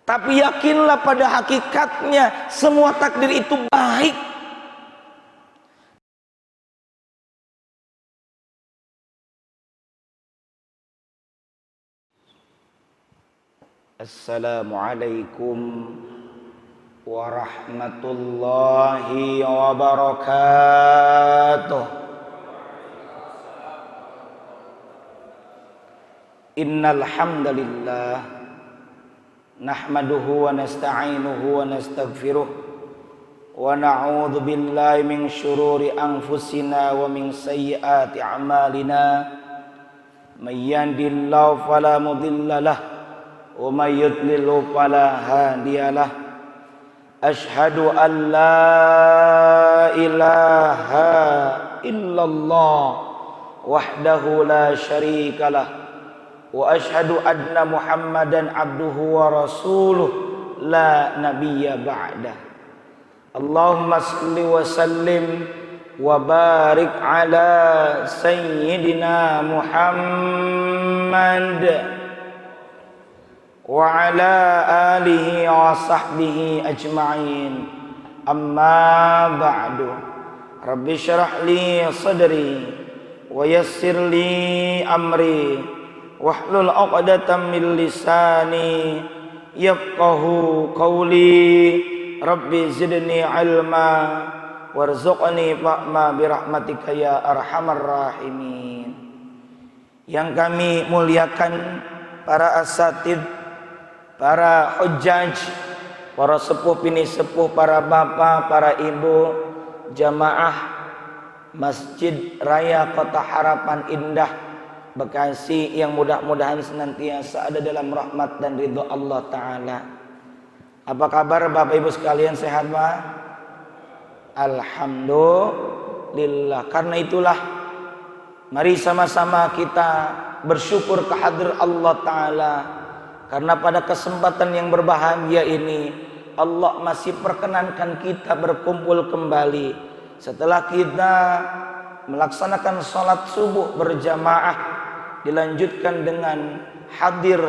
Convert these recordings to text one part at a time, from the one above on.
Tapi yakinlah pada hakikatnya semua takdir itu baik. Assalamualaikum warahmatullahi wabarakatuh. Innal hamdalillah nahmaduhu wa nasta'inuhu wa nastaghfiruh wa na'udzu billahi min syururi anfusina wa min sayyiati a'malina. May yahdihillahu fala mudilla lahu wa may yudlil fala hadiyalah. Asyhadu an la ilaha illallah wahdahu la syarikalah wa asyhadu anna Muhammadan abduhu wa rasuluh la nabiyya ba'dah. Allahumma salli wa sallim wa barik ala sayyidina Muhammad wa ala alihi wa sahbihi ajma'in. Amma ba'du. Rabbi syrah li sadri wa yassir li amri wahlul 'uqdatam min lisani yafqahu qawli. Rabbi zidni ilma warzuqni fahma birahmatika ya arhamar rahimin. Yang kami muliakan para asatid, para hujjaj, para sepuh bini sepuh, para bapak, para ibu, jamaah Masjid Raya Kota Harapan Indah Bekasi yang mudah-mudahan senantiasa ada dalam rahmat dan ridho Allah Ta'ala. Apa kabar Bapak Ibu sekalian, sehat Pak? Alhamdulillah. Karena itulah mari sama-sama kita bersyukur kehadirat Allah Ta'ala. Karena pada kesempatan yang berbahagia ini Allah masih perkenankan kita berkumpul kembali setelah kita melaksanakan sholat subuh berjamaah, dilanjutkan dengan hadir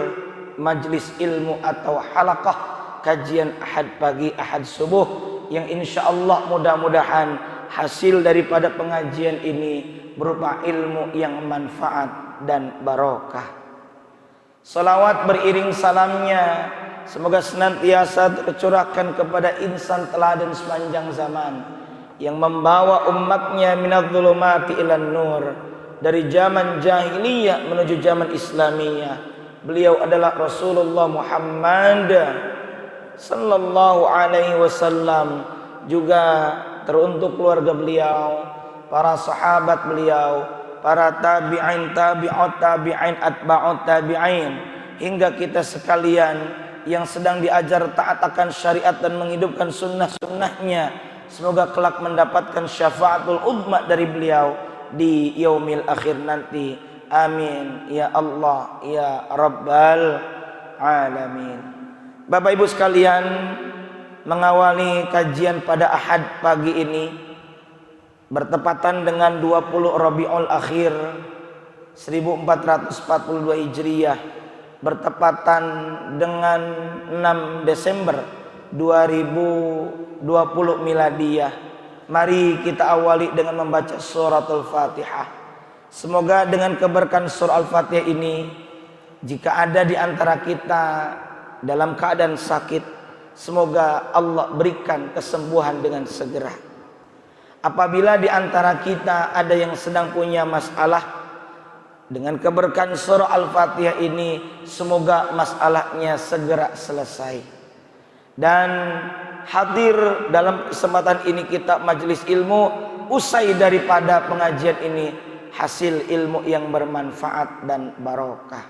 majlis ilmu atau halaqah kajian ahad pagi, ahad subuh, yang insya Allah mudah-mudahan hasil daripada pengajian ini berupa ilmu yang manfaat dan barokah. Salawat beriring salamnya semoga senantiasa tercurahkan kepada insan teladan sepanjang zaman yang membawa umatnya minadz-dzulumati ilan nur, dari zaman jahiliyah menuju zaman Islamiyah. Beliau adalah Rasulullah Muhammad sallallahu alaihi wasallam. Juga teruntuk keluarga beliau, para sahabat beliau, para tabi'in, tabi'ut tabi'in, atba'ut tabi'in, hingga kita sekalian yang sedang diajar taat akan syariat dan menghidupkan sunnah-sunnahnya. Semoga kelak mendapatkan syafaatul uzma dari beliau di yaumil akhir nanti. Amin ya Allah ya Rabbal alamin. Bapak Ibu sekalian, mengawali kajian pada Ahad pagi ini bertepatan dengan 20 Rabiul Akhir 1442 Hijriah, bertepatan dengan 6 Desember 2020 Miladiyah. Mari kita awali dengan membaca suratul Fatihah. Semoga dengan keberkahan surah Al-Fatihah ini, jika ada di antara kita dalam keadaan sakit, semoga Allah berikan kesembuhan dengan segera. Apabila di antara kita ada yang sedang punya masalah, dengan keberkahan surah Al-Fatihah ini, semoga masalahnya segera selesai. Dan hadir dalam kesempatan ini kita majelis ilmu, usai daripada pengajian ini hasil ilmu yang bermanfaat dan barokah.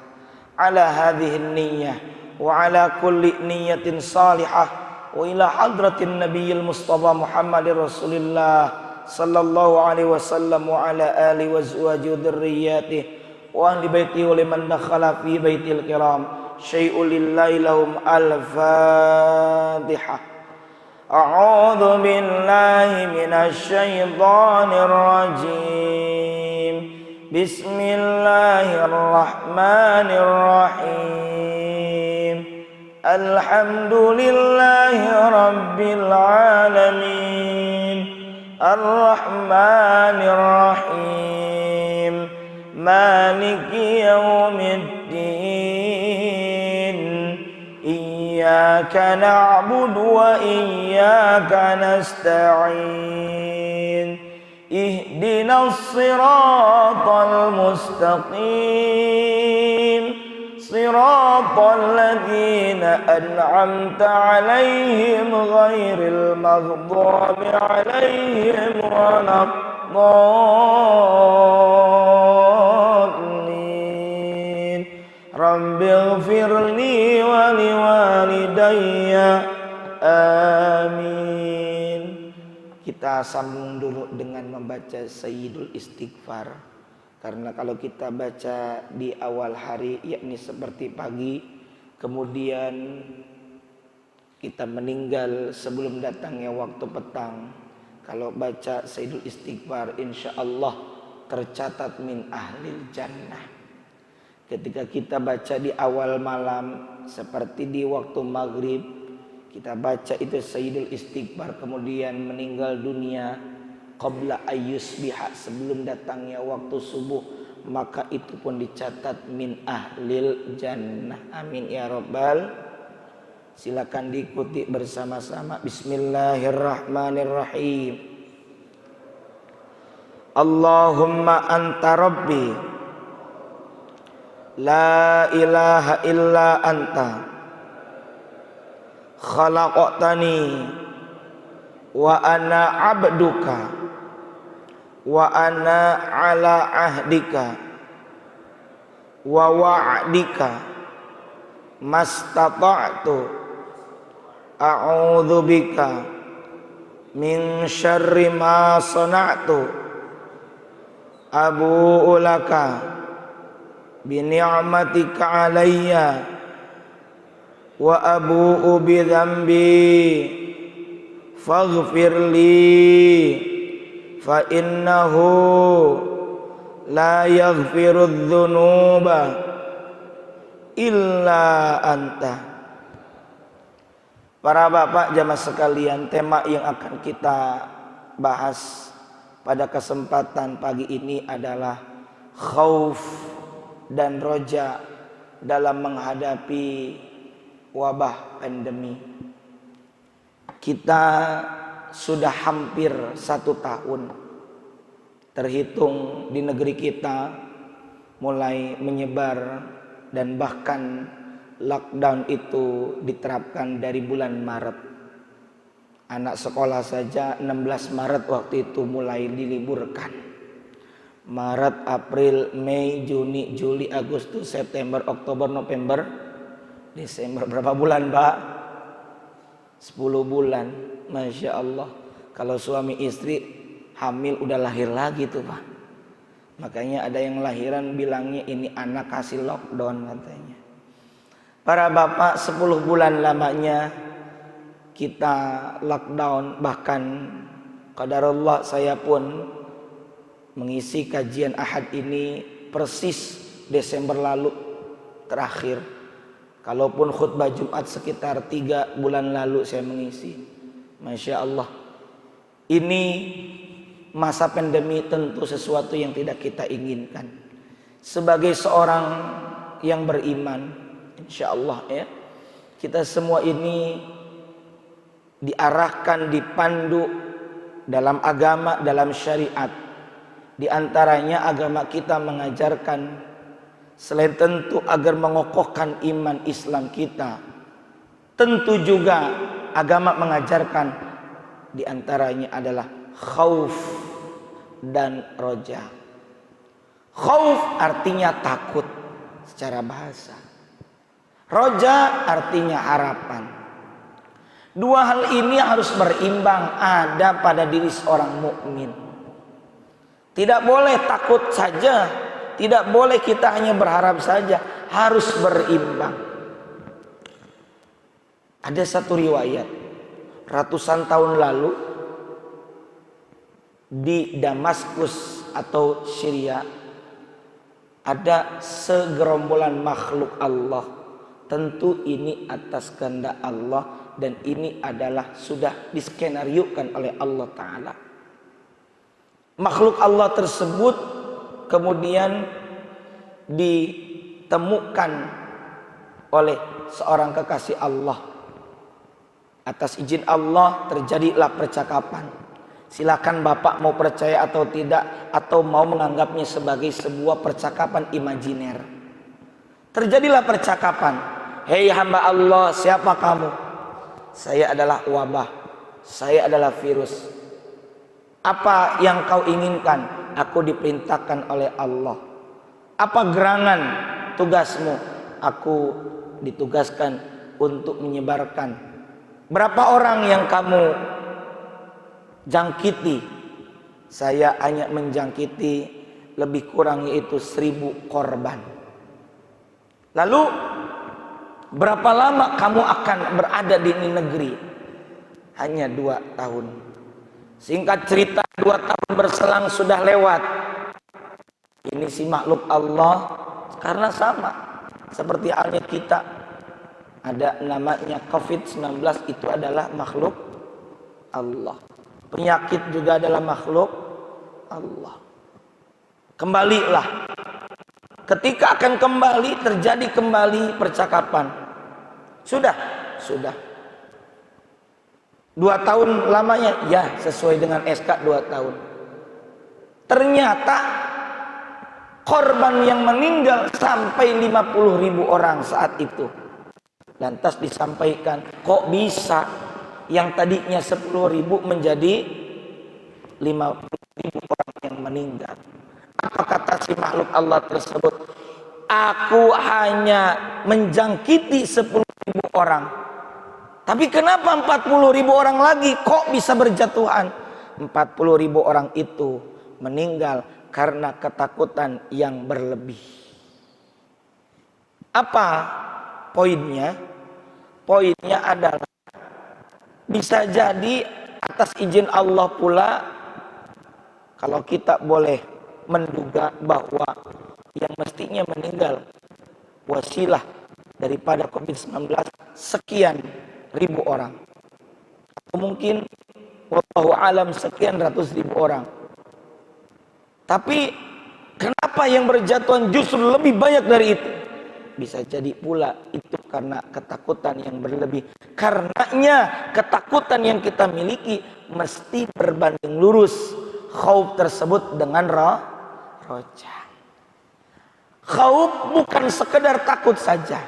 Ala hadhihi niyyah wa ala kulli niyyatin salihah wa ila hadratin nabiyil mustafa Muhammadir Rasulillah sallallahu alaihi wasallam wa ala alihi wa azwajihi dzurriyyatihi wa ahli baitihi wa liman dakhala fi baitil kiram. Syai'ul lillahi lahum al-Fatihah. A'udzu billahi minasy syaithanir rajim. Bismillahirrahmanirrahim. Alhamdulillahi Rabbil Alamin Ar-Rahmanir Rahim Maliki Yawmiddin Iyyaka na'budu wa iyyaka nasta'in Ihdinas siratal mustaqim صراط الذين أنعمت عليهم غير المغضوب عليهم ولا الضالين رب اغفر لي ولوالدي آمين. Kita sambung dulu dengan membaca Sayyidul Istighfar. Karena kalau kita baca di awal hari, yakni seperti pagi, kemudian kita meninggal sebelum datangnya waktu petang, kalau baca Sayyidul Istighfar, insya Allah tercatat min ahlil jannah. Ketika kita baca di awal malam, seperti di waktu maghrib, kita baca itu Sayyidul Istighfar, kemudian meninggal dunia qabla ayyusbiha, sebelum datangnya waktu subuh, maka itu pun dicatat min ahlil jannah. Amin ya rabbal. Silakan diikuti bersama-sama. Bismillahirrahmanirrahim. Allahumma anta rabbi la ilaha illa anta khalaqtani wa ana abduka wa ana ala ahdika wa wa'dika mastata'tu a'udzu bika min syarri ma sana'tu abu'u laka bi ni'matika alayya wa abu'u bi dzambi faghfirli fa innahu la yaghfirudz dzunuba illa anta. Para bapak jamaah sekalian, tema yang akan kita bahas pada kesempatan pagi ini adalah khauf dan roja dalam menghadapi wabah pandemi. Kita sudah hampir 1 tahun terhitung di negeri kita mulai menyebar, dan bahkan lockdown itu diterapkan dari bulan Maret. Anak sekolah saja 16 Maret waktu itu mulai diliburkan. Maret, April, Mei, Juni, Juli, Agustus, September, Oktober, November, Desember. Berapa bulan, Pak? 10 bulan. Masya Allah. Kalau suami istri hamil udah lahir lagi tuh, Pak. Makanya ada yang lahiran bilangnya ini anak kasih lockdown katanya. Para bapak, 10 bulan lamanya kita lockdown. Bahkan qadarullah saya pun mengisi kajian Ahad ini persis Desember lalu terakhir. Kalaupun khutbah Jumat sekitar 3 bulan lalu saya mengisi. Masya Allah. Ini masa pandemi tentu sesuatu yang tidak kita inginkan. Sebagai seorang yang beriman, insya Allah ya, kita semua ini diarahkan, dipandu dalam agama, dalam syariat. Di antaranya agama kita mengajarkan, selain tentu agar mengokohkan iman Islam kita, tentu juga agama mengajarkan di antaranya adalah khauf dan roja. Khauf artinya takut secara bahasa. Roja artinya harapan. Dua hal ini harus berimbang ada pada diri seorang mukmin. Tidak boleh takut saja, tidak boleh kita hanya berharap saja, harus berimbang. Ada satu riwayat, ratusan tahun lalu di Damaskus atau Syria ada segerombolan makhluk Allah tentu ini atas kehendak Allah dan ini adalah sudah diskenariokan oleh Allah Ta'ala. Makhluk Allah tersebut kemudian ditemukan oleh seorang kekasih Allah. Atas izin Allah terjadilah percakapan. Silakan Bapak mau percaya atau tidak, atau mau menganggapnya sebagai sebuah percakapan imajiner. Terjadilah percakapan. Hei hamba Allah, siapa kamu? Saya adalah wabah, saya adalah virus. Apa yang kau inginkan? Aku diperintahkan oleh Allah. Apa gerangan tugasmu? Aku ditugaskan untuk menyebarkan. Berapa orang yang kamu jangkiti? Saya hanya menjangkiti lebih kurang yaitu 1000 korban. Lalu berapa lama kamu akan berada di negeri? Hanya 2 tahun. Singkat cerita, 2 tahun berselang sudah lewat. Ini si makhluk Allah, karena sama seperti halnya kita. Ada namanya COVID-19, itu adalah makhluk Allah. Penyakit juga adalah makhluk Allah. Kembalilah. Ketika akan kembali, terjadi kembali percakapan. Sudah. 2 tahun lamanya, ya sesuai dengan SK 2 tahun. Ternyata korban yang meninggal sampai 50.000 orang saat itu. Lantas disampaikan, kok bisa yang tadinya 10.000 menjadi 50.000 orang yang meninggal. Apa kata si makhluk Allah tersebut? Aku hanya menjangkiti 10.000 orang. Tapi kenapa 40.000 orang lagi kok bisa berjatuhan? 40.000 orang itu meninggal karena ketakutan yang berlebih. Apa poinnya? Poinnya adalah bisa jadi atas izin Allah pula, kalau kita boleh menduga bahwa yang mestinya meninggal wasilah daripada COVID-19 sekian ribu orang, atau mungkin wallahu alam sekian ratus ribu orang. Tapi kenapa yang berjatuhan justru lebih banyak dari itu? Bisa jadi pula itu karena ketakutan yang berlebih. Karenanya ketakutan yang kita miliki mesti berbanding lurus khauf tersebut dengan roja. Khauf bukan sekedar takut saja.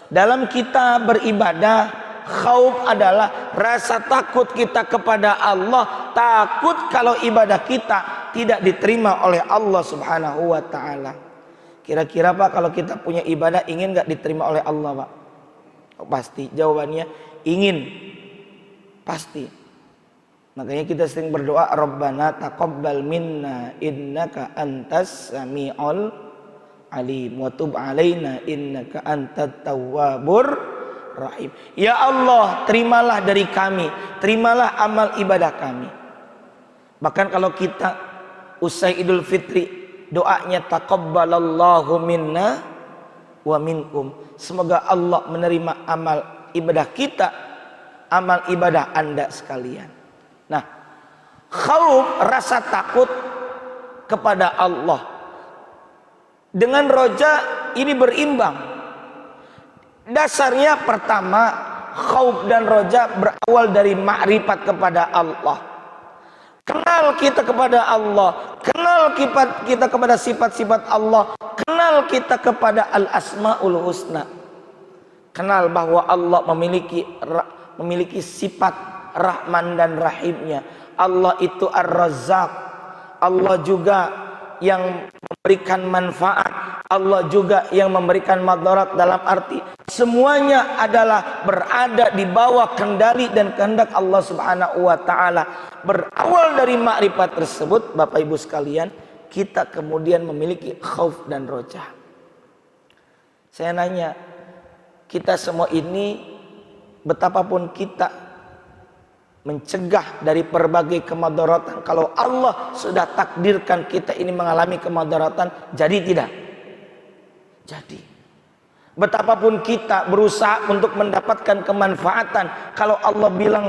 Dalam kita beribadah, khauf adalah rasa takut kita kepada Allah. Takut kalau ibadah kita tidak diterima oleh Allah Subhanahu wa ta'ala. Kira-kira Pak, kalau kita punya ibadah ingin gak diterima oleh Allah Pak? Oh, pasti. Jawabannya ingin. Pasti. Makanya kita sering berdoa, Rabbana taqabbal minna innaka antas sami'ul alim wa tub alaina innaka antat tawwabur rahim. Ya Allah, terimalah dari kami, terimalah amal ibadah kami. Bahkan kalau kita usai Idul Fitri, doanya taqabbalallahu minna wa minkum. Semoga Allah menerima amal ibadah kita, amal ibadah Anda sekalian. Nah, khauf, rasa takut kepada Allah, dengan roja ini berimbang. Dasarnya pertama, khauf dan roja berawal dari ma'rifat kepada Allah. Kenal kita kepada Allah, kenal kita kepada sifat-sifat Allah, kenal kita kepada al-asmaul husna. Kenal bahwa Allah memiliki sifat Rahman dan Rahimnya. Allah itu Ar-Razzaq. Allah juga yang memberikan manfaat, Allah juga yang memberikan madarat, dalam arti semuanya adalah berada di bawah kendali dan kehendak Allah Subhanahu wa ta'ala. Berawal dari makrifat tersebut, Bapak Ibu sekalian, kita kemudian memiliki khauf dan roja. Saya nanya, kita semua ini betapapun kita mencegah dari berbagai kemadaratan, kalau Allah sudah takdirkan kita ini mengalami kemadaratan, jadi tidak? Jadi. Betapapun kita berusaha untuk mendapatkan kemanfaatan, kalau Allah bilang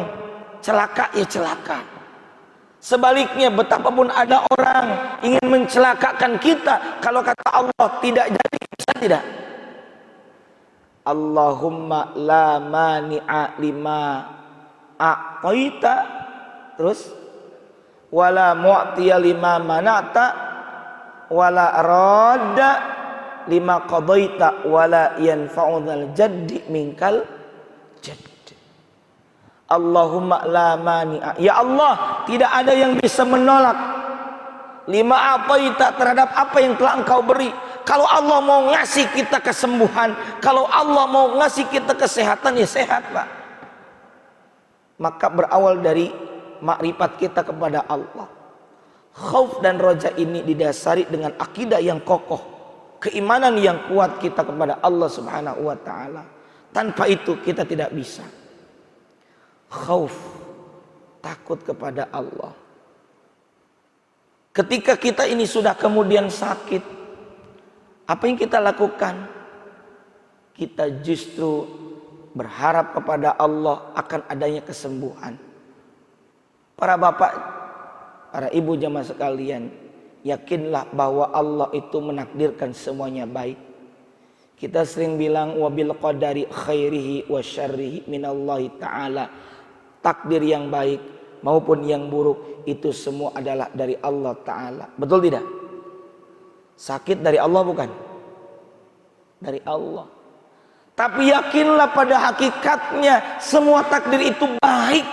celaka, ya celaka. Sebaliknya, betapapun ada orang ingin mencelakakan kita, kalau kata Allah tidak jadi, bisa tidak? Allahumma la mani'a lima a'taita, terus wala mu'tiya lima mana'ta, wala radda lima qadaita, wala yanfa'udzal jaddi minkal jadd. Allahumma la mani'a, ya Allah, tidak ada yang bisa menolak lima a'taita, terhadap apa yang telah Engkau beri. Kalau Allah mau ngasih kita kesembuhan, kalau Allah mau ngasih kita kesehatan, ya sehat, Pak. Maka berawal dari makrifat kita kepada Allah. Khauf dan roja ini didasari dengan akidah yang kokoh, keimanan yang kuat kita kepada Allah Subhanahu wa taala. Tanpa itu kita tidak bisa. Khauf, takut kepada Allah. Ketika kita ini sudah kemudian sakit, apa yang kita lakukan? Kita justru berharap kepada Allah akan adanya kesembuhan. Para bapak, para ibu jamaah sekalian, yakinlah bahwa Allah itu menakdirkan semuanya baik. Kita sering bilang wabil qadari khairihi wa syarrihi minallahi ta'ala. Takdir yang baik maupun yang buruk itu semua adalah dari Allah Ta'ala. Betul tidak? Sakit dari Allah bukan? Dari Allah. Tapi yakinlah pada hakikatnya semua takdir itu baik.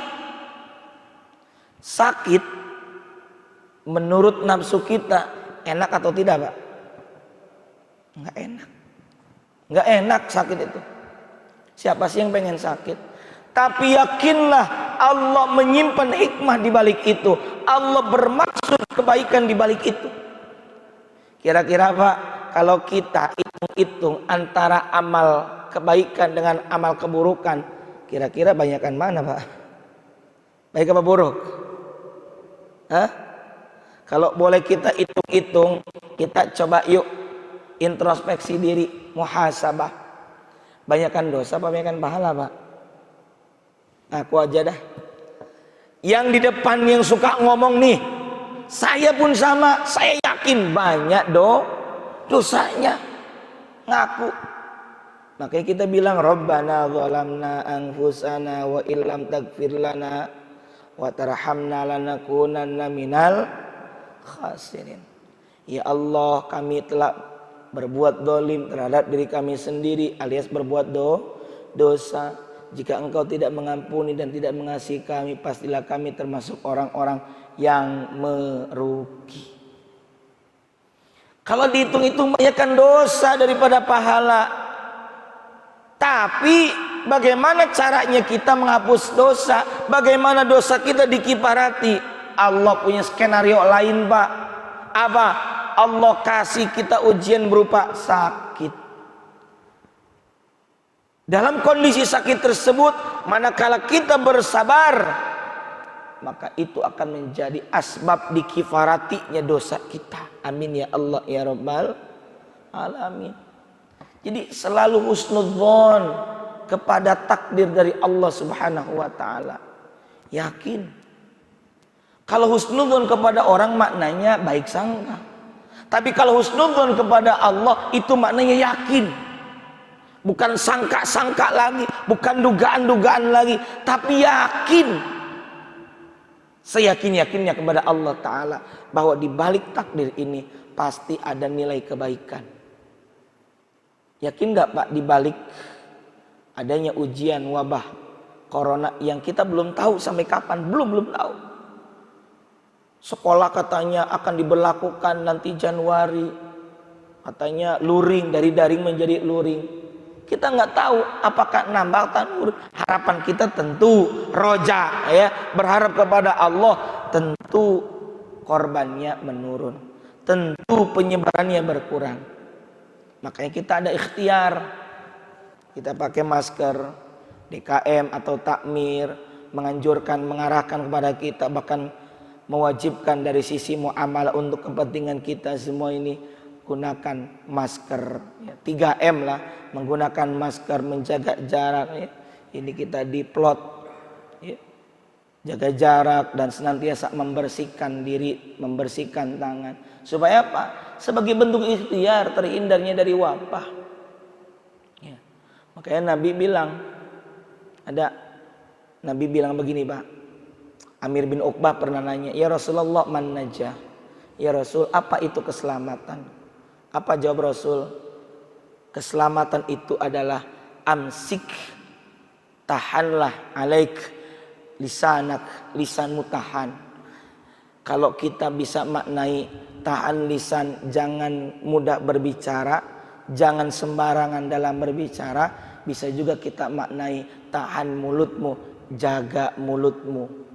Sakit menurut nafsu kita enak atau tidak, Pak? Enggak enak. Enggak enak sakit itu. Siapa sih yang pengen sakit? Tapi yakinlah Allah menyimpan hikmah di balik itu. Allah bermaksud kebaikan di balik itu. Kira-kira Pak, kalau kita hitung-hitung antara amal kebaikan dengan amal keburukan, kira-kira banyakan mana, Pak? Baik apa buruk? Hah? Kalau boleh kita hitung-hitung, kita coba yuk introspeksi diri, muhasabah. Banyakan dosa apa banyakan pahala, Pak? Aku aja dah. Yang di depan yang suka ngomong nih, saya pun sama, saya yakin banyak dosanya. Ngaku. Makanya kita bilang Rabbana zalamna anfusana wa illam taghfir lana wa tarhamna lanakunanna minal khasirin. Ya Allah, kami telah berbuat dolim terhadap diri kami sendiri alias berbuat dosa. Jika Engkau tidak mengampuni dan tidak mengasihi kami, pastilah kami termasuk orang-orang yang merugi. Kalau dihitung-hitung banyakkan dosa daripada pahala. Tapi bagaimana caranya kita menghapus dosa? Bagaimana dosa kita dikifarati? Allah punya skenario lain, Pak. Apa? Allah kasih kita ujian berupa sakit. Dalam kondisi sakit tersebut, manakala kita bersabar, maka itu akan menjadi asbab dikifaratinya dosa kita. Amin ya Allah ya Rabbal alamin. Jadi selalu husnudzon kepada takdir dari Allah Subhanahu wa taala. Yakin. Kalau husnudzon kepada orang maknanya baik sangka. Tapi kalau husnudzon kepada Allah itu maknanya yakin. Bukan sangka-sangka lagi, bukan dugaan-dugaan lagi, tapi yakin. Seyakin-yakinnya kepada Allah Ta'ala bahwa di balik takdir ini pasti ada nilai kebaikan. Yakin gak Pak di balik adanya ujian wabah corona yang kita belum tahu sampai kapan, belum tahu. Sekolah katanya akan diberlakukan nanti Januari, katanya luring, dari daring menjadi luring. Kita nggak tahu apakah nambah tanur. Harapan kita tentu roja, ya, berharap kepada Allah. Tentu korbannya menurun, tentu penyebarannya berkurang. Makanya kita ada ikhtiar. Kita pakai masker, DKM atau takmir, menganjurkan, mengarahkan kepada kita, bahkan mewajibkan dari sisi muamalah untuk kepentingan kita semua ini. gunakan masker, ya, 3M lah, menggunakan masker, menjaga jarak, ya. Ini kita diplot, ya, jaga jarak dan senantiasa membersihkan diri, membersihkan tangan. Supaya apa? Sebagai bentuk ikhtiar terhindarnya dari wabah. Ya. Makanya Nabi bilang begini, Pak. Amir bin Uqbah pernah nanya, "Ya Rasulullah, man najah?" Ya Rasul, apa itu keselamatan? Apa jawab Rasul? Keselamatan itu adalah amsik, tahanlah alaik lisanak, lisanmu tahan. Kalau kita bisa maknai tahan lisan, jangan mudah berbicara, jangan sembarangan dalam berbicara. Bisa juga kita maknai tahan mulutmu, jaga mulutmu.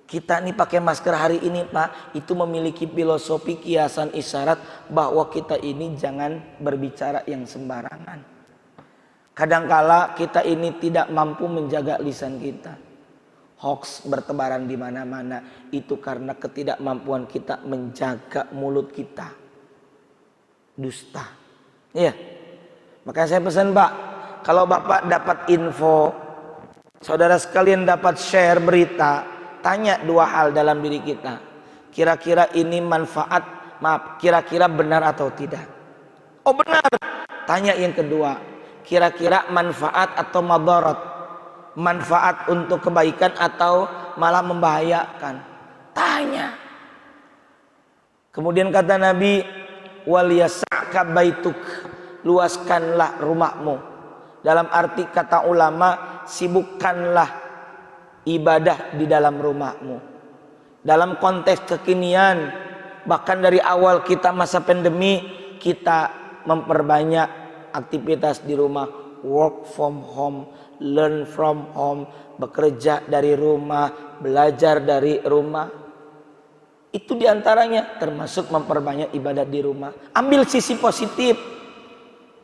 Kita nih pakai masker hari ini, Pak, itu memiliki filosofi kiasan isyarat bahwa kita ini jangan berbicara yang sembarangan. Kadangkala kita ini tidak mampu menjaga lisan kita. Hoax bertebaran di mana-mana, itu karena ketidakmampuan kita menjaga mulut kita. Dusta. Iya. Makanya saya pesan, Pak, kalau Bapak dapat info, saudara sekalian dapat share berita, tanya dua hal dalam diri kita. Kira-kira ini kira-kira benar atau tidak? Oh benar. Tanya yang kedua. Kira-kira manfaat atau madarat? Manfaat untuk kebaikan atau malah membahayakan? Tanya. Kemudian kata Nabi, wal yas'aka baituk. Luaskanlah rumahmu. Dalam arti kata ulama, sibukkanlah ibadah di dalam rumahmu. Dalam konteks kekinian, bahkan dari awal kita masa pandemi, kita memperbanyak aktivitas di rumah, work from home, learn from home, bekerja dari rumah, belajar dari rumah. Itu diantaranya termasuk memperbanyak ibadah di rumah. Ambil sisi positif.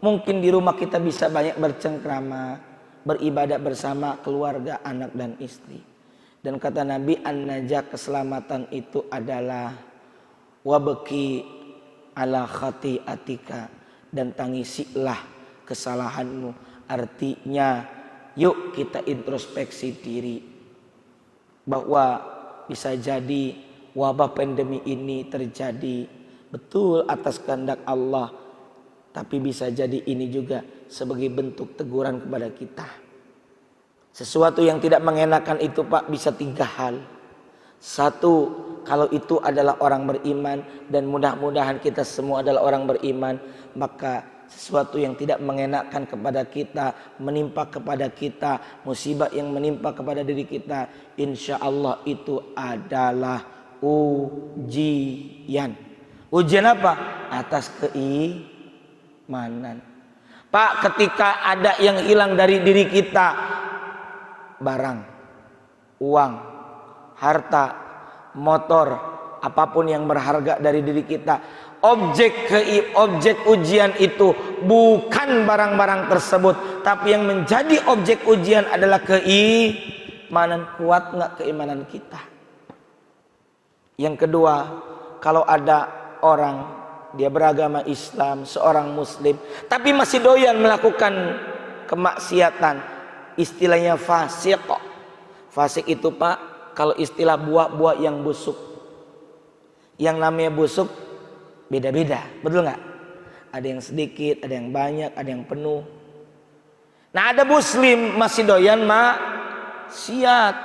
Mungkin di rumah kita bisa banyak bercengkrama, beribadah bersama keluarga, anak dan istri. Dan kata Nabi, an-najah, keselamatan itu adalah wabki ala khati'atika, dan tangisilah kesalahanmu. Artinya yuk kita introspeksi diri bahwa bisa jadi wabah pandemi ini terjadi betul atas kehendak Allah, tapi bisa jadi ini juga sebagai bentuk teguran kepada kita. Sesuatu yang tidak mengenakan itu, Pak, bisa 3 hal. 1, kalau itu adalah orang beriman, dan mudah-mudahan kita semua adalah orang beriman, maka sesuatu yang tidak mengenakan kepada kita, menimpa kepada kita, musibah yang menimpa kepada diri kita, insya Allah itu adalah ujian. Ujian apa? Atas keimanan. Pak, ketika ada yang hilang dari diri kita, barang, uang, harta, motor, apapun yang berharga dari diri kita, objek ujian itu bukan barang-barang tersebut, tapi yang menjadi objek ujian adalah keimanan. Kuat nggak keimanan kita? Yang kedua, kalau ada orang dia beragama Islam, seorang muslim, tapi masih doyan melakukan kemaksiatan, istilahnya fasik. Fasik itu, Pak, kalau istilah buah-buah yang busuk. Yang namanya busuk beda-beda, betul nggak? Ada yang sedikit, ada yang banyak, ada yang penuh. Nah, ada muslim masih doyan maksiat,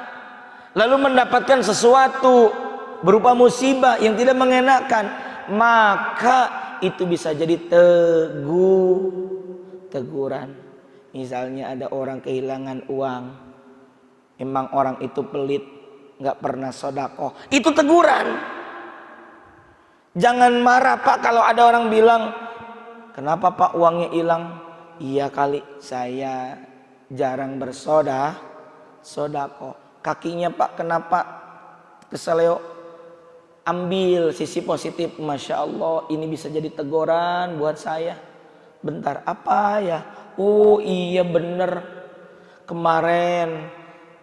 lalu mendapatkan sesuatu berupa musibah yang tidak mengenakan, maka itu bisa jadi teguran. Misalnya ada orang kehilangan uang, memang orang itu pelit, nggak pernah sedekah, itu teguran. Jangan marah, Pak, kalau ada orang bilang, kenapa Pak uangnya hilang? Iya kali saya jarang bersedekah. Kakinya Pak kenapa keseleo? Ambil sisi positif, Masya Allah, ini bisa jadi teguran buat saya. Bentar, apa ya? Oh iya bener, kemarin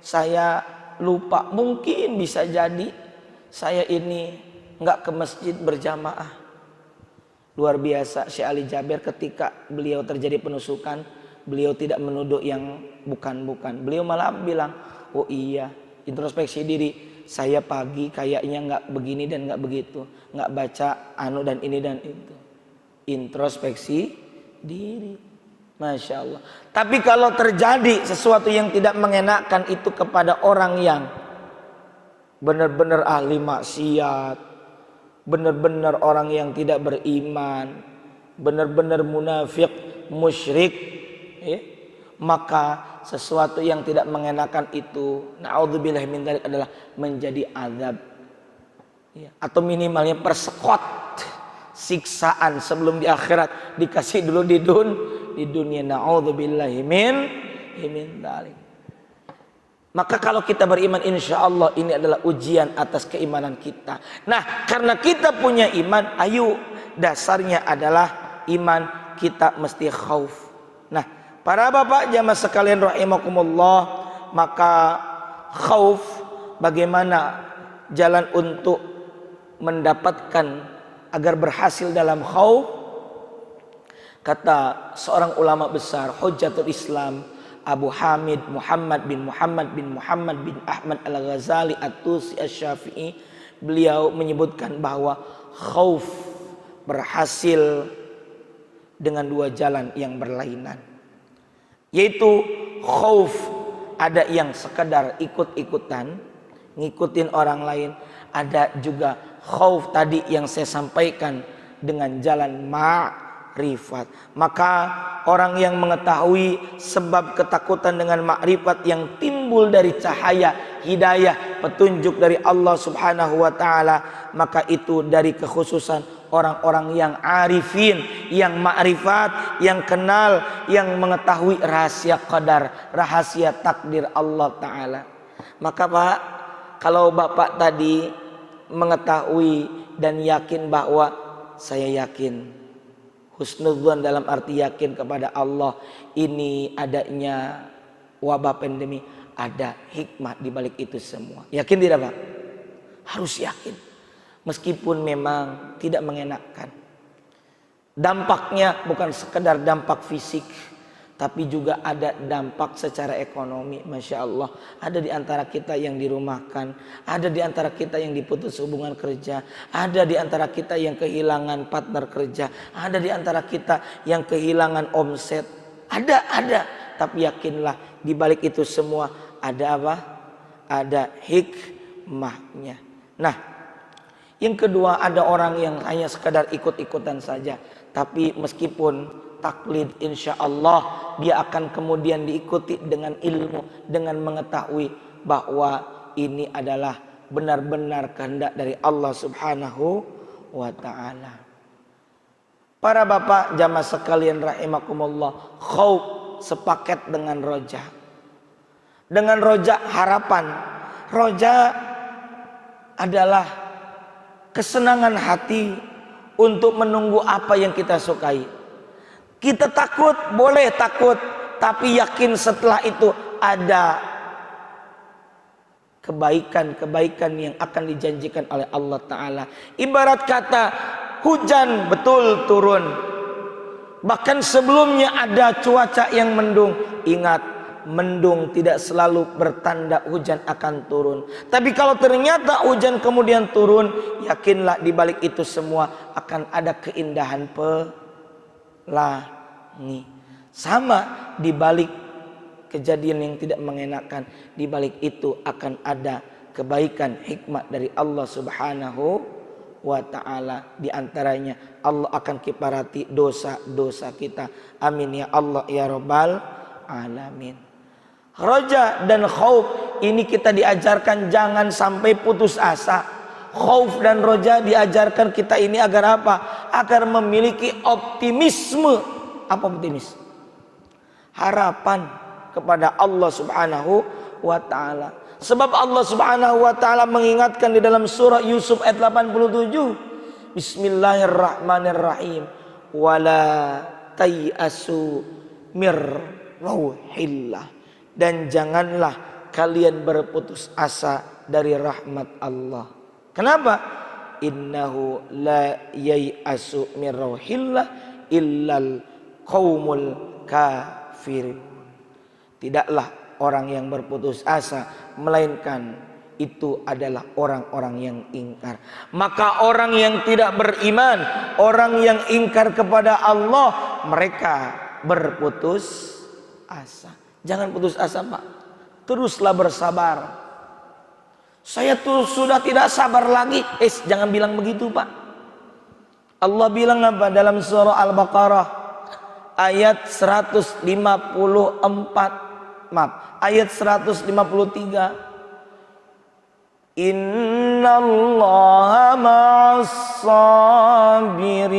saya lupa. Mungkin bisa jadi saya ini nggak ke masjid berjamaah. Luar biasa Syekh Ali Jaber ketika beliau terjadi penusukan, beliau tidak menuduh yang bukan-bukan. Beliau malah bilang, oh iya, introspeksi diri. Saya pagi kayaknya nggak begini dan nggak begitu, nggak baca anu dan ini dan itu. Introspeksi diri, masya Allah. Tapi kalau terjadi sesuatu yang tidak mengenakan itu kepada orang yang benar-benar ahli maksiat, benar-benar orang yang tidak beriman, benar-benar munafik, musyrik, ya, maka sesuatu yang tidak mengenakan itu, naudzubillah min dzalik, adalah menjadi azab, ya, atau minimalnya persekot siksaan sebelum di akhirat, dikasih dulu di dunia. Naudzubillah min dzalik. Maka kalau kita beriman, insya Allah ini adalah ujian atas keimanan kita. Nah, karena kita punya iman, ayo, dasarnya adalah iman kita mesti khauf. Nah, para bapak jamaah sekalian rahimakumullah, maka khauf, bagaimana jalan untuk mendapatkan agar berhasil dalam khauf? Kata seorang ulama besar, Hujjatul Islam, Abu Hamid Muhammad bin Ahmad Al-Ghazali At-Tusi Asy-Syafi'i, beliau menyebutkan bahwa khauf berhasil dengan dua jalan yang berlainan, yaitu khauf ada yang sekedar ikut-ikutan, ngikutin orang lain, ada juga khauf tadi yang saya sampaikan dengan jalan ma'rifat. Maka orang yang mengetahui sebab ketakutan dengan ma'rifat yang timbul dari cahaya hidayah petunjuk dari Allah Subhanahu wa taala, maka itu dari kekhususan orang-orang yang arifin, yang ma'rifat, yang kenal, yang mengetahui rahasia qadar, rahasia takdir Allah taala. Maka Pak, kalau Bapak tadi mengetahui dan yakin bahwa saya yakin, husnudzon dalam arti yakin kepada Allah, ini adanya wabah pandemi, ada hikmah di balik itu semua. Yakin tidak Pak? Harus yakin. Meskipun memang tidak mengenakan. Dampaknya bukan sekedar dampak fisik, tapi juga ada dampak secara ekonomi. Masya Allah, ada di antara kita yang dirumahkan, ada di antara kita yang diputus hubungan kerja, ada di antara kita yang kehilangan partner kerja, ada di antara kita yang kehilangan omset. Ada. Tapi yakinlah di balik itu semua ada apa? Ada hikmahnya. Nah, yang kedua, ada orang yang hanya sekadar ikut-ikutan saja, tapi meskipun taklid, insya Allah dia akan kemudian diikuti dengan ilmu, dengan mengetahui bahwa ini adalah benar-benar kehendak dari Allah Subhanahu wa ta'ala. Para bapak jamaah sekalian rahimakumullah, khauf sepaket dengan roja. Dengan roja harapan. Roja adalah kesenangan hati untuk menunggu apa yang kita sukai. Kita takut, boleh takut, tapi yakin setelah itu ada kebaikan-kebaikan yang akan dijanjikan oleh Allah Ta'ala. Ibarat kata hujan betul turun, bahkan sebelumnya ada cuaca yang mendung. Ingat, mendung tidak selalu bertanda hujan akan turun. Tapi kalau ternyata hujan kemudian turun, yakinlah di balik itu semua akan ada keindahan pelangi. Sama di balik kejadian yang tidak mengenakan, di balik itu akan ada kebaikan, hikmah dari Allah Subhanahu wa ta'ala. Di antaranya Allah akan kiparati dosa-dosa kita. Amin ya Allah ya Rabbal alamin. Roja dan khauf ini kita diajarkan jangan sampai putus asa. Khauf dan roja diajarkan kita ini agar apa? Agar memiliki optimisme. Apa optimis? Harapan kepada Allah Subhanahu wa ta'ala. Sebab Allah Subhanahu wa ta'ala mengingatkan di dalam surah Yusuf ayat 87. Bismillahirrahmanirrahim. Wala tayasu mir rauhillah. Dan janganlah kalian berputus asa dari rahmat Allah. Kenapa? innahu la yai'asu min rauhillah illal qaumul kafir. Tidaklah orang yang berputus asa, melainkan itu adalah orang-orang yang ingkar. Maka orang yang tidak beriman, orang yang ingkar kepada Allah, mereka berputus asa. Jangan putus asa, Pak. Teruslah bersabar. Saya tuh sudah tidak sabar lagi. Jangan bilang begitu, Pak. Allah bilang apa dalam surah Al-Baqarah ayat 154, ayat 153. Innallaha ma'as sabirin.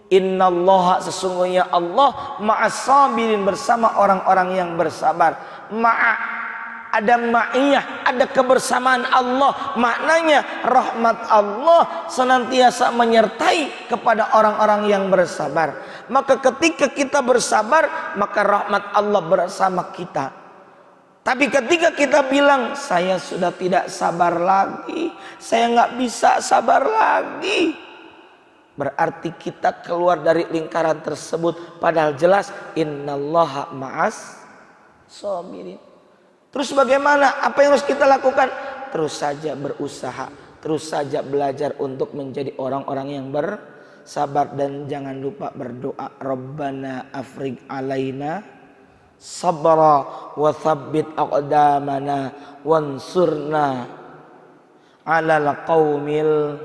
Innallaha, sesungguhnya Allah, ma'as sabirin, bersama orang-orang yang bersabar. Ada ma'iyah, ada kebersamaan Allah. Maknanya rahmat Allah senantiasa menyertai kepada orang-orang yang bersabar. Maka ketika kita bersabar, maka rahmat Allah bersama kita. Tapi ketika kita bilang, saya sudah tidak sabar lagi, saya nggak bisa sabar lagi, berarti kita keluar dari lingkaran tersebut. Padahal jelas innallaha ma'as sabirin. Terus bagaimana? Apa yang harus kita lakukan? Terus saja berusaha, terus saja belajar untuk menjadi orang-orang yang bersabar. Dan jangan lupa berdoa, Rabbana afrigh alaina sabra wa thabbit aqdamana wansurna 'alal qaumil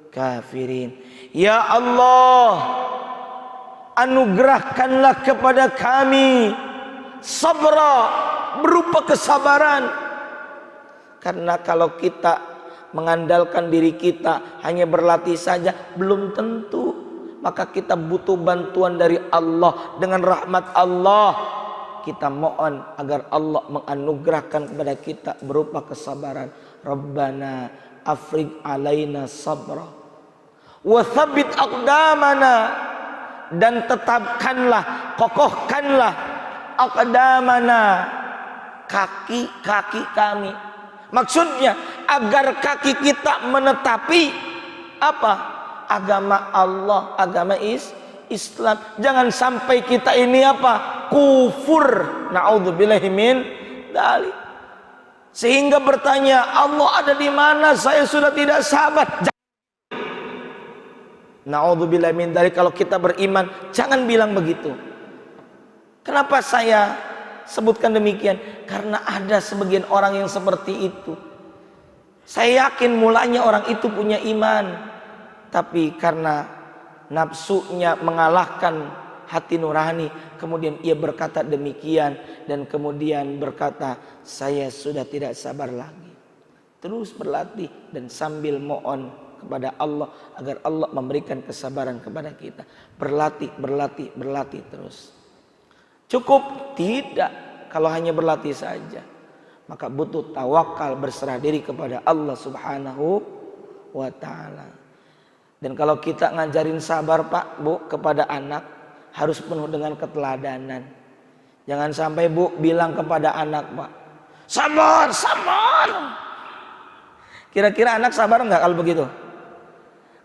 kafirin. Ya Allah, anugerahkanlah kepada kami sabra, berupa kesabaran. Karena kalau kita mengandalkan diri kita, hanya berlatih saja, belum tentu. Maka kita butuh bantuan dari Allah. Dengan rahmat Allah, kita mohon agar Allah menganugerahkan kepada kita berupa kesabaran. Rabbana afrigh alaina sabra wa thabbit aqdamana, dan tetapkanlah, kokohkanlah aqdamana, kaki-kaki kami. Maksudnya agar kaki kita menetapi apa? Agama Allah, agama Islam. Jangan sampai kita ini apa? Kufur. Na'udzubillahi min dzalik. Sehingga bertanya, Allah ada di mana? Saya sudah tidak sabar. Na'udzubillahi min dzalik. Kalau kita beriman, jangan bilang begitu. Kenapa saya sebutkan demikian? Karena ada sebagian orang yang seperti itu. Saya yakin mulanya orang itu punya iman, tapi karena nafsunya mengalahkan hati nurani, kemudian ia berkata demikian, dan kemudian berkata, saya sudah tidak sabar lagi. Terus berlatih dan sambil mohon kepada Allah agar Allah memberikan kesabaran kepada kita. Berlatih, berlatih, berlatih terus. Cukup? Tidak. Kalau hanya berlatih saja, maka butuh tawakal, berserah diri kepada Allah Subhanahu wa ta'ala. Dan kalau kita ngajarin sabar, Pak, Bu, kepada anak, harus penuh dengan keteladanan. Jangan sampai Bu bilang kepada anak, Pak, sabar, sabar. Kira-kira anak sabar enggak kalau begitu?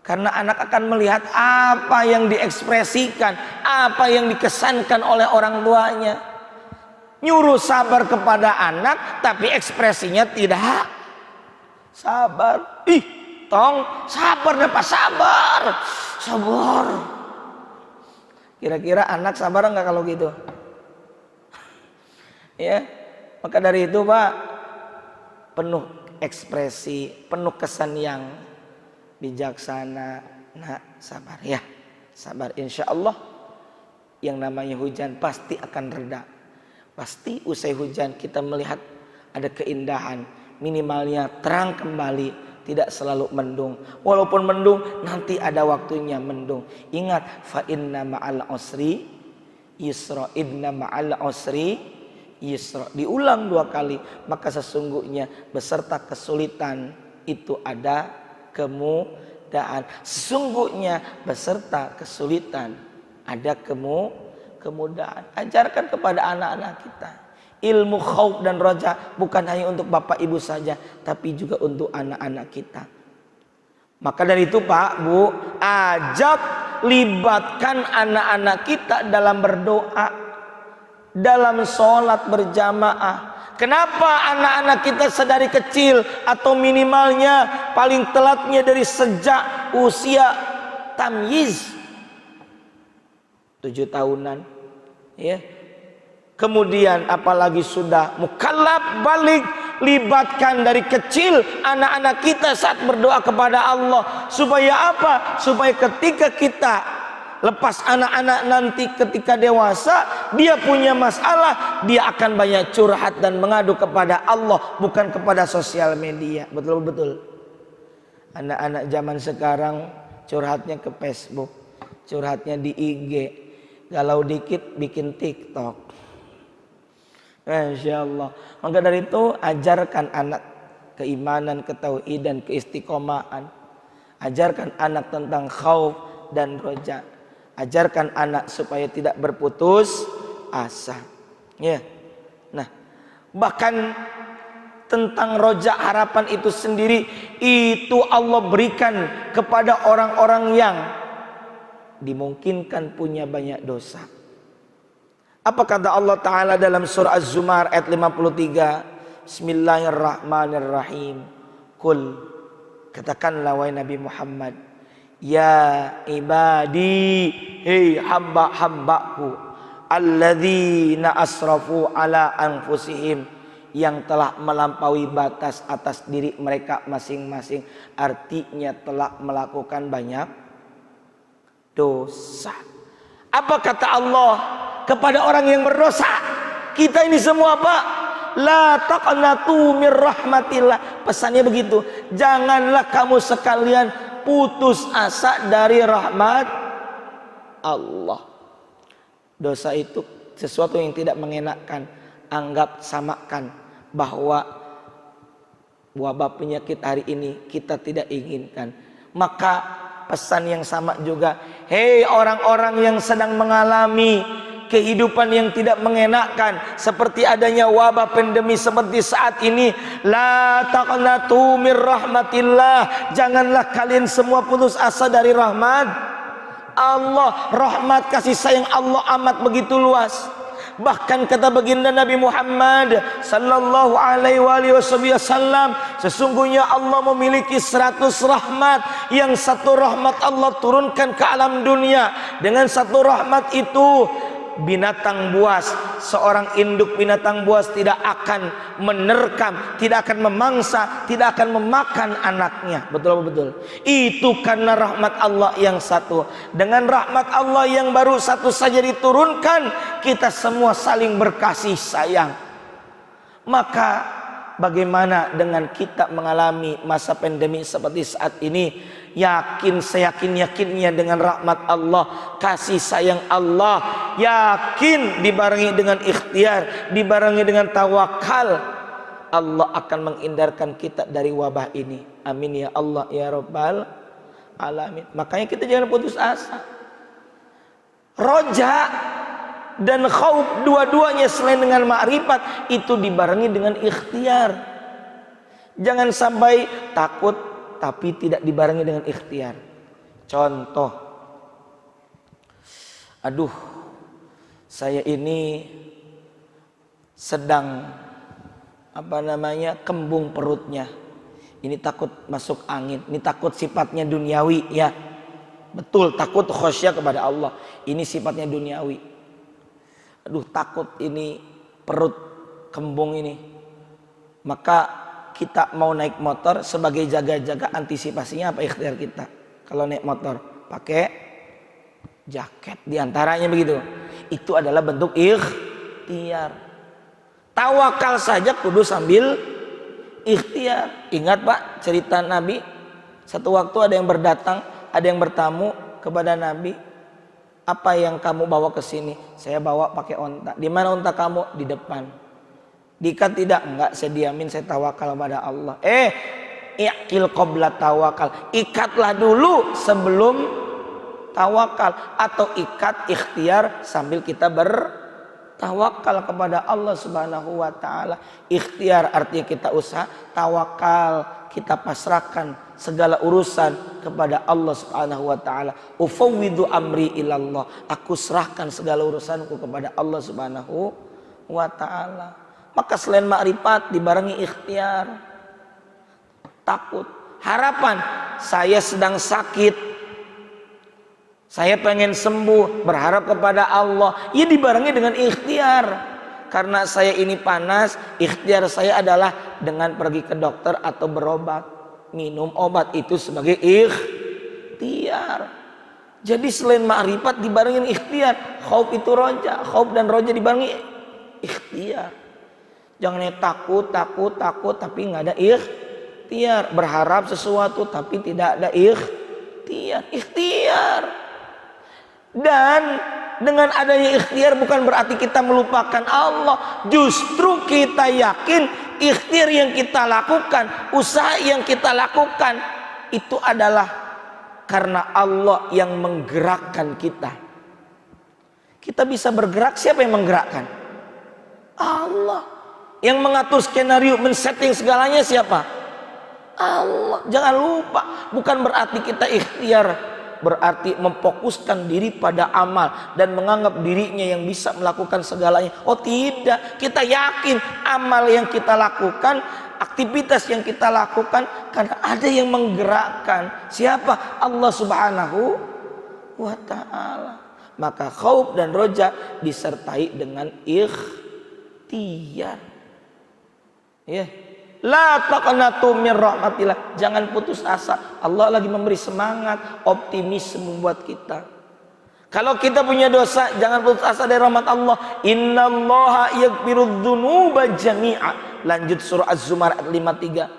Karena anak akan melihat apa yang diekspresikan, apa yang dikesankan oleh orang tuanya. Nyuruh sabar kepada anak, tapi ekspresinya tidak sabar. Tong, sabar deh Pak, sabar, sabar. Kira-kira anak sabar enggak kalau gitu? Ya, maka dari itu Pak, penuh ekspresi, penuh kesan yang bijaksana. Nah, sabar ya, sabar. Insya Allah yang namanya hujan pasti akan reda. Pasti usai hujan kita melihat ada keindahan, minimalnya terang kembali, tidak selalu mendung. Walaupun mendung, nanti ada waktunya mendung. Ingat, fa inna ma'al usri yusra, inna ma'al usri yusra. Diulang 2 kali, maka sesungguhnya beserta kesulitan itu ada kemudahan. Sesungguhnya beserta kesulitan ada kemudahan. Ajarkan kepada anak-anak kita. Ilmu khauf dan roja bukan hanya untuk bapak ibu saja, tapi juga untuk anak-anak kita. Maka dari itu Pak, Bu, ajak libatkan anak-anak kita dalam berdoa, dalam sholat berjamaah. Kenapa anak-anak kita sedari kecil atau minimalnya paling telatnya dari sejak usia tamyiz 7 tahunan, ya. Kemudian apalagi sudah mukallaf balik, libatkan dari kecil anak-anak kita saat berdoa kepada Allah. Supaya apa? Supaya ketika kita lepas anak-anak nanti ketika dewasa, dia punya masalah, dia akan banyak curhat dan mengadu kepada Allah, bukan kepada sosial media. Betul-betul. Anak-anak zaman sekarang curhatnya ke Facebook, curhatnya di IG, galau dikit bikin TikTok. Masya Allah. Maka dari itu ajarkan anak keimanan, ketauhidan, keistiqomahan. Ajarkan anak tentang khauf dan roja. Ajarkan anak supaya tidak berputus asa. Ya. Nah, bahkan tentang roja harapan itu sendiri, itu Allah berikan kepada orang-orang yang dimungkinkan punya banyak dosa. Apa kata Allah Ta'ala dalam surah Az-Zumar ayat 53? Bismillahirrahmanirrahim. Qul, katakanlah wahai Nabi Muhammad, ya ibadi, hei hamba-hambaku, alladzina asrafu ala anfusihim, yang telah melampaui batas atas diri mereka masing-masing. Artinya telah melakukan banyak dosa. Apa kata Allah kepada orang yang berdosa? Kita ini semua Pak, la taqnatu mir rahmatillah. Pesannya begitu, janganlah kamu sekalian putus asa dari rahmat Allah. Dosa itu sesuatu yang tidak mengenakkan. Anggap samakan bahwa wabah penyakit hari ini kita tidak inginkan. Maka pesan yang sama juga, hei orang-orang yang sedang mengalami kehidupan yang tidak mengenakkan, seperti adanya wabah pandemi seperti saat ini, la taqnatu mir rahmatillah, janganlah kalian semua putus asa dari rahmat Allah. Rahmat kasih sayang Allah amat begitu luas. Bahkan kata baginda Nabi Muhammad sallallahu alaihi wasallam, sesungguhnya Allah memiliki 100 rahmat. Yang satu rahmat Allah turunkan ke alam dunia. Dengan satu rahmat itu binatang buas, seorang induk binatang buas tidak akan menerkam, tidak akan memangsa, tidak akan memakan anaknya. Betul-betul. Itu karena rahmat Allah yang satu. Dengan rahmat Allah yang baru satu saja diturunkan, kita semua saling berkasih sayang. Maka bagaimana dengan kita mengalami masa pandemi seperti saat ini? Yakin, seyakin-yakinnya dengan rahmat Allah, kasih sayang Allah, yakin dibarengi dengan ikhtiar, dibarengi dengan tawakal, Allah akan menghindarkan kita dari wabah ini. Amin ya Allah ya Rabbal alamin. Makanya kita jangan putus asa. Roja dan khauf dua-duanya selain dengan ma'rifat itu dibarengi dengan ikhtiar. Jangan sampai takut tapi tidak dibarengi dengan ikhtiar. Contoh, aduh, saya ini sedang kembung perutnya. Ini takut masuk angin. Ini takut sifatnya duniawi, ya. Betul, takut khosyah kepada Allah. Ini sifatnya duniawi. Aduh, takut ini perut kembung ini. Maka kita mau naik motor, sebagai jaga-jaga antisipasinya apa ikhtiar kita? Kalau naik motor pakai jaket, diantaranya begitu. Itu adalah bentuk ikhtiar. Tawakal saja kudu sambil ikhtiar. Ingat Pak cerita Nabi, satu waktu ada yang berdatang, ada yang bertamu kepada Nabi. Apa yang kamu bawa ke sini? Saya bawa pakai onta. Di mana onta kamu? Di depan. Diikat tidak? Enggak, saya diamin, saya tawakal pada Allah. Iqil qabla tawakal. Ikatlah dulu sebelum tawakal. Atau ikat ikhtiar sambil kita bertawakal. Tawakal kepada Allah Subhanahu wa taala. Ikhtiar artinya kita usaha, tawakal kita pasrahkan segala urusan kepada Allah Subhanahu wa taala. Ufawwidu amri ilallah. Aku serahkan segala urusanku kepada Allah Subhanahu wa taala. Maka selain makrifat dibarengi ikhtiar. Takut, harapan, saya sedang sakit, saya pengen sembuh, berharap kepada Allah. Ya dibarengi dengan ikhtiar. Karena saya ini panas, ikhtiar saya adalah dengan pergi ke dokter atau berobat. Minum obat itu sebagai ikhtiar. Jadi selain ma'rifat dibarengi ikhtiar. Khauf itu roja, khauf dan roja dibarengi ikhtiar. Jangan takut tapi nggak ada ikhtiar. Berharap sesuatu tapi tidak ada ikhtiar. Dan dengan adanya ikhtiar bukan berarti kita melupakan Allah. Justru kita yakin ikhtiar yang kita lakukan, usaha yang kita lakukan itu adalah karena Allah yang menggerakkan kita. Kita bisa bergerak, siapa yang menggerakkan? Allah. Yang mengatur skenario, men-setting segalanya siapa? Allah. Jangan lupa, bukan berarti kita ikhtiar berarti memfokuskan diri pada amal dan menganggap dirinya yang bisa melakukan segalanya. Oh tidak, kita yakin amal yang kita lakukan, aktivitas yang kita lakukan karena ada yang menggerakkan. Siapa? Allah Subhanahu wa ta'ala. Maka khauf dan roja disertai dengan ikhtiar. Ya. La taqnatu min rahmatillah. Jangan putus asa. Allah lagi memberi semangat, optimisme buat kita. Kalau kita punya dosa, jangan putus asa dari rahmat Allah. Innallaha yaghfirudz dzunuba jami'a. Lanjut surah Az-Zumar ayat 53.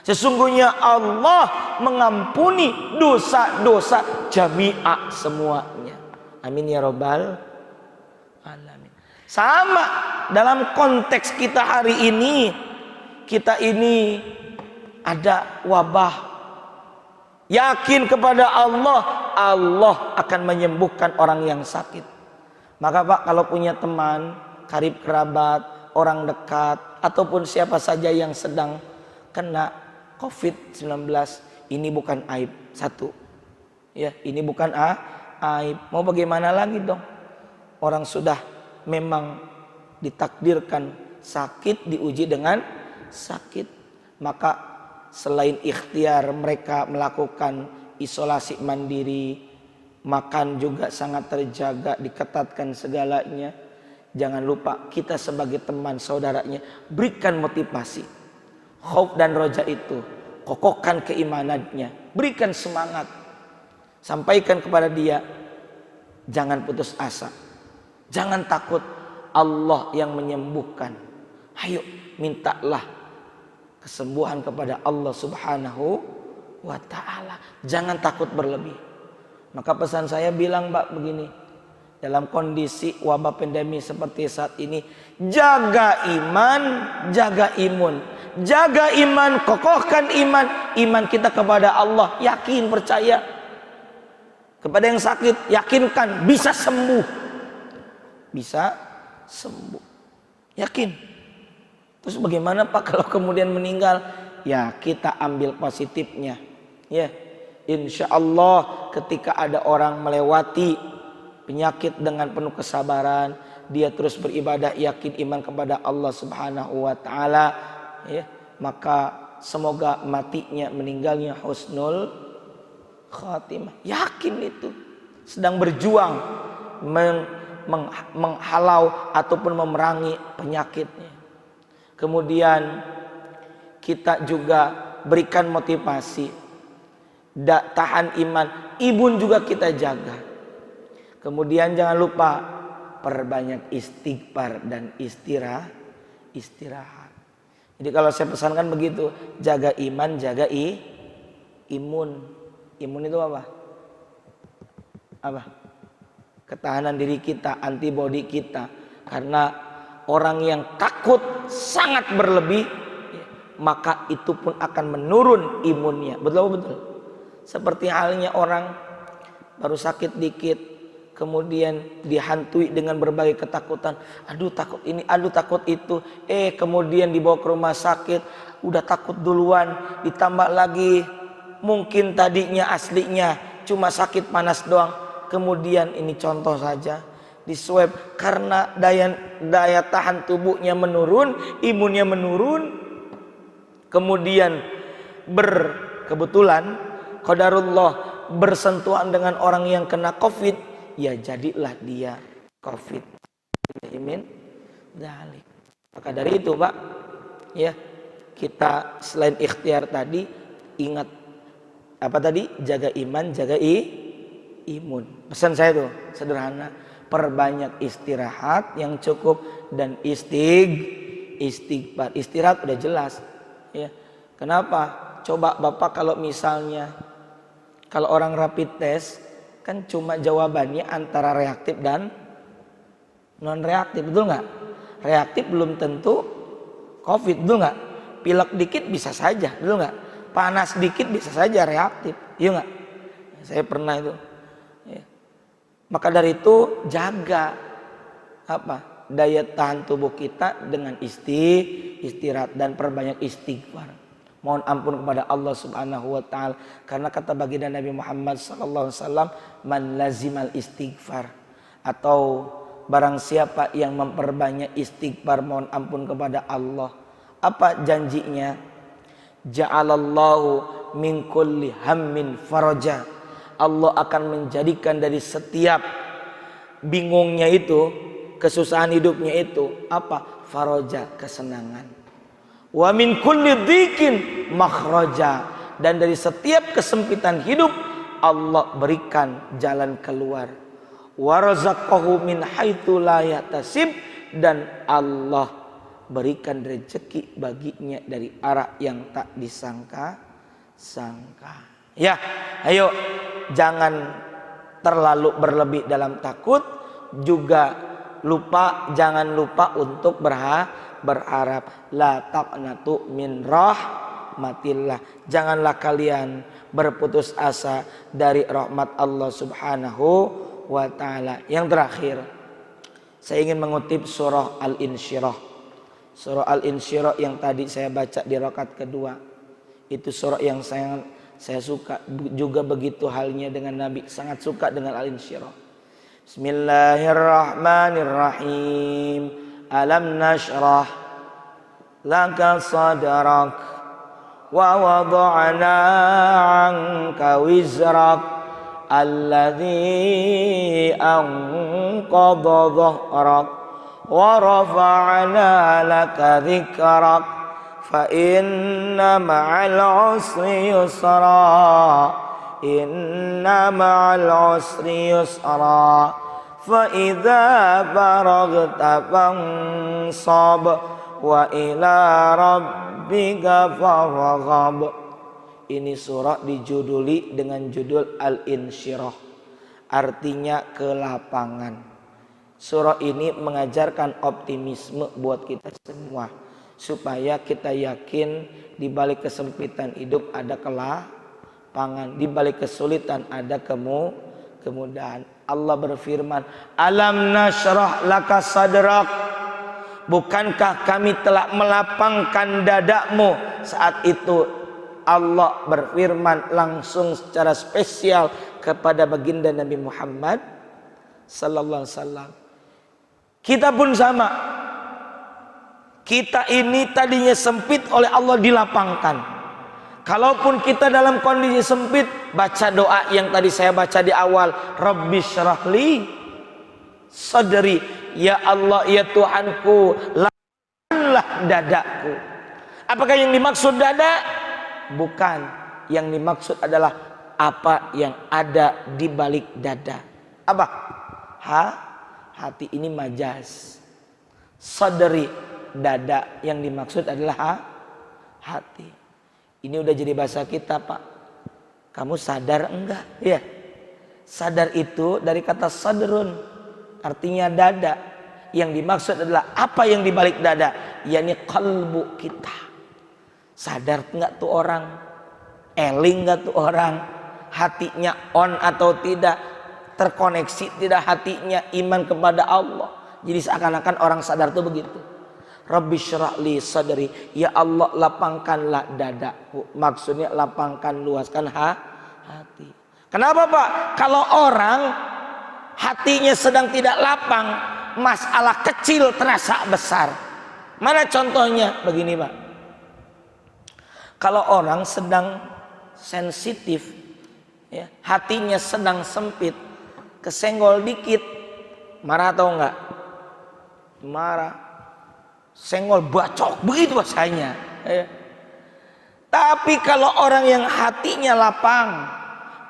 Sesungguhnya Allah mengampuni dosa-dosa jami'a semuanya. Amin ya rabbal alamin. Sama dalam konteks kita hari ini. Kita ini ada wabah. Yakin kepada Allah, Allah akan menyembuhkan orang yang sakit. Maka Pak, kalau punya teman, karib kerabat, orang dekat, ataupun siapa saja yang sedang kena COVID-19, ini bukan aib. Satu, ya, ini bukan aib. Mau bagaimana lagi dong? Orang sudah memang ditakdirkan sakit, diuji dengan sakit, maka selain ikhtiar mereka melakukan isolasi mandiri, makan juga sangat terjaga, diketatkan segalanya. Jangan lupa kita sebagai teman saudaranya berikan motivasi. Khauf dan roja itu, kokohkan keimanannya, berikan semangat, sampaikan kepada dia, jangan putus asa, jangan takut, Allah yang menyembuhkan. Ayo mintalah kesembuhan kepada Allah Subhanahu wa ta'ala. Jangan takut berlebih. Maka pesan saya bilang Pak begini, dalam kondisi wabah pandemi seperti saat ini, jaga iman, jaga imun. Jaga iman, kokohkan iman. Iman kita kepada Allah, yakin, percaya. Kepada yang sakit, yakinkan bisa sembuh. Bisa sembuh. Yakin. Terus bagaimana Pak kalau kemudian meninggal? Ya kita ambil positifnya. Ya, insya Allah ketika ada orang melewati penyakit dengan penuh kesabaran, dia terus beribadah, yakin iman kepada Allah Subhanahu wa ta'ala, ya, maka semoga matinya, meninggalnya husnul khatimah. Yakin itu. Sedang berjuang menghalau ataupun memerangi penyakitnya. Kemudian kita juga berikan motivasi, tahan iman, imun juga kita jaga. Kemudian jangan lupa perbanyak istighfar dan istirahat. Jadi kalau saya pesankan begitu, jaga iman, jaga imun. Imun itu apa? Apa? Ketahanan diri kita, antibodi kita. Karena orang yang takut sangat berlebih, maka itu pun akan menurun imunnya. Betul? Seperti halnya orang baru sakit dikit, kemudian dihantui dengan berbagai ketakutan. Aduh takut ini, aduh takut itu. Kemudian dibawa ke rumah sakit, udah takut duluan. Ditambah lagi mungkin tadinya aslinya cuma sakit panas doang. Kemudian ini contoh saja, di swab karena daya tahan tubuhnya menurun, imunnya menurun. Kemudian berkebetulan qadarullah bersentuhan dengan orang yang kena COVID, ya jadilah dia COVID. Amin. Maka dari itu Pak, ya kita selain ikhtiar tadi, ingat apa tadi? Jaga iman, jaga imun. Pesan saya tuh sederhana, perbanyak istirahat yang cukup dan istighfar. Istirahat udah jelas, ya. Kenapa? Coba Bapak kalau misalnya kalau orang rapid test kan cuma jawabannya antara reaktif dan non reaktif, betul nggak? Reaktif belum tentu COVID, betul nggak? Pilek dikit bisa saja, betul nggak? Panas dikit bisa saja reaktif, iya nggak? Saya pernah itu. Ya. Maka dari itu jaga daya tahan tubuh kita dengan istirahat dan perbanyak istighfar. Mohon ampun kepada Allah Subhanahu wa taala, karena kata baginda Nabi Muhammad sallallahu alaihi wasallam, man lazimal istighfar, atau barang siapa yang memperbanyak istighfar, mohon ampun kepada Allah. Apa janjinya? Ja'alallahu min kulli hammin faraja. Allah akan menjadikan dari setiap bingungnya itu, kesusahan hidupnya itu apa? Faraja, kesenangan. Wa min kulli dhikin makhraja, dan dari setiap kesempitan hidup Allah berikan jalan keluar. Wa razaqahu min haitsu la yahtasib, dan Allah berikan rezeki baginya dari arah yang tak disangka-sangka. Ya, ayo jangan terlalu berlebih dalam takut, juga jangan lupa untuk berharap. La taqnatu min rahmatillah. Janganlah kalian berputus asa dari rahmat Allah Subhanahu wa taala. Yang terakhir, saya ingin mengutip surah Al-Insyirah. Surah Al-Insyirah yang tadi saya baca di rakaat kedua. Itu surah yang saya suka, juga begitu halnya dengan Nabi, sangat suka dengan Al-Insyirah. Bismillahirrahmanirrahim. Alam nashrah laka sadrak wa wada'na 'anka wizrak alladhi anqadha dhahrak wa rafa'na laka dhikrak fa inna ma'al usri yusra. Inna ma'al usri yusra fa idza faraghta fansab wa ila rabbika farghab. Ini surah dijuduli dengan judul Al-Insyirah, artinya kelapangan. Surah ini mengajarkan optimisme buat kita semua, supaya kita yakin di balik kesempitan hidup ada kelapangan, di balik kesulitan ada kemudahan. Allah berfirman, alam nashrah laka sadrak, bukankah kami telah melapangkan dadamu? Saat itu Allah berfirman langsung secara spesial kepada baginda Nabi Muhammad sallallahu alaihi wasallam. Kita pun sama. Kita ini tadinya sempit, oleh Allah dilapangkan. Kalaupun kita dalam kondisi sempit, baca doa yang tadi saya baca di awal, Rabbi syrahli sadri, ya Allah, ya Tuhanku, lapangkanlah dadaku. Apakah yang dimaksud dada? Bukan. Yang dimaksud adalah apa yang ada di balik dada. Apa? Hati ini majaz. Sadri, dada, yang dimaksud adalah hati. Ini udah jadi bahasa kita, Pak. Kamu sadar enggak? Ya. Sadar itu dari kata sadrun, artinya dada. Yang dimaksud adalah apa yang dibalik dada, yakni kalbu kita. Sadar enggak tuh orang? Eling enggak tuh orang? Hatinya on atau tidak? terkoneksi tidak hatinya iman kepada Allah. Jadi seakan-akan orang sadar tuh begitu. Rabbi syrah li sadri, ya Allah lapangkanlah dadaku. Maksudnya lapangkan, luaskan hati. Kenapa Pak? Kalau orang hatinya sedang tidak lapang, masalah kecil terasa besar. Mana contohnya? Begini Pak, kalau orang sedang sensitif, ya, hatinya sedang sempit, kesenggol dikit, marah atau enggak? Marah, senggol bacok, begitu bahasanya, ya. Tapi kalau orang yang hatinya lapang,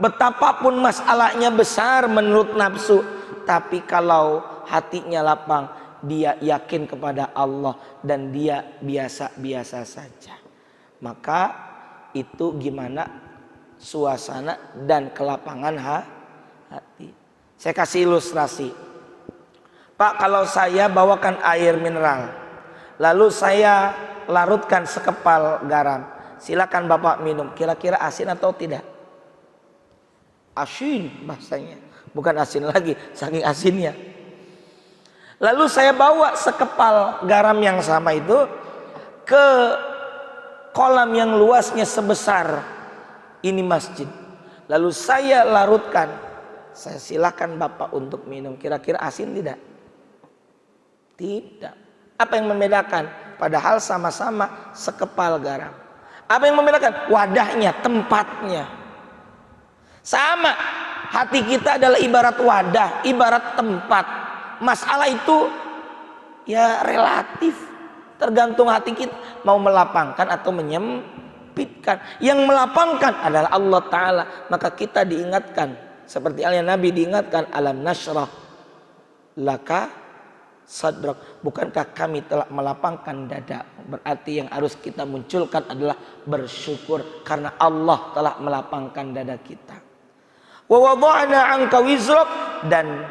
betapapun masalahnya besar menurut nafsu, tapi kalau hatinya lapang, dia yakin kepada Allah dan dia biasa-biasa saja, maka itu gimana suasana dan kelapangan hati. Saya kasih ilustrasi. Pak, kalau saya bawakan air mineral, lalu saya larutkan sekepal garam, silakan Bapak minum, kira-kira asin atau tidak? Asin bahasanya, bukan asin lagi, saking asinnya. Lalu saya bawa sekepal garam yang sama itu ke kolam yang luasnya sebesar ini masjid. Lalu saya larutkan, saya silakan Bapak untuk minum, kira-kira asin tidak? Tidak. Apa yang membedakan? Padahal sama-sama sekepal garam. Apa yang membedakan? Wadahnya, tempatnya. Sama, hati kita adalah ibarat wadah, ibarat tempat. Masalah itu ya relatif, tergantung hati kita mau melapangkan atau menyempitkan. Yang melapangkan adalah Allah Ta'ala. Maka kita diingatkan, seperti halnya Nabi diingatkan, alam nashrah laka sadrak, bukankah kami telah melapangkan dada? Berarti yang harus kita munculkan adalah bersyukur karena Allah telah melapangkan dada kita. Wa wada'na 'anka wizrak, dan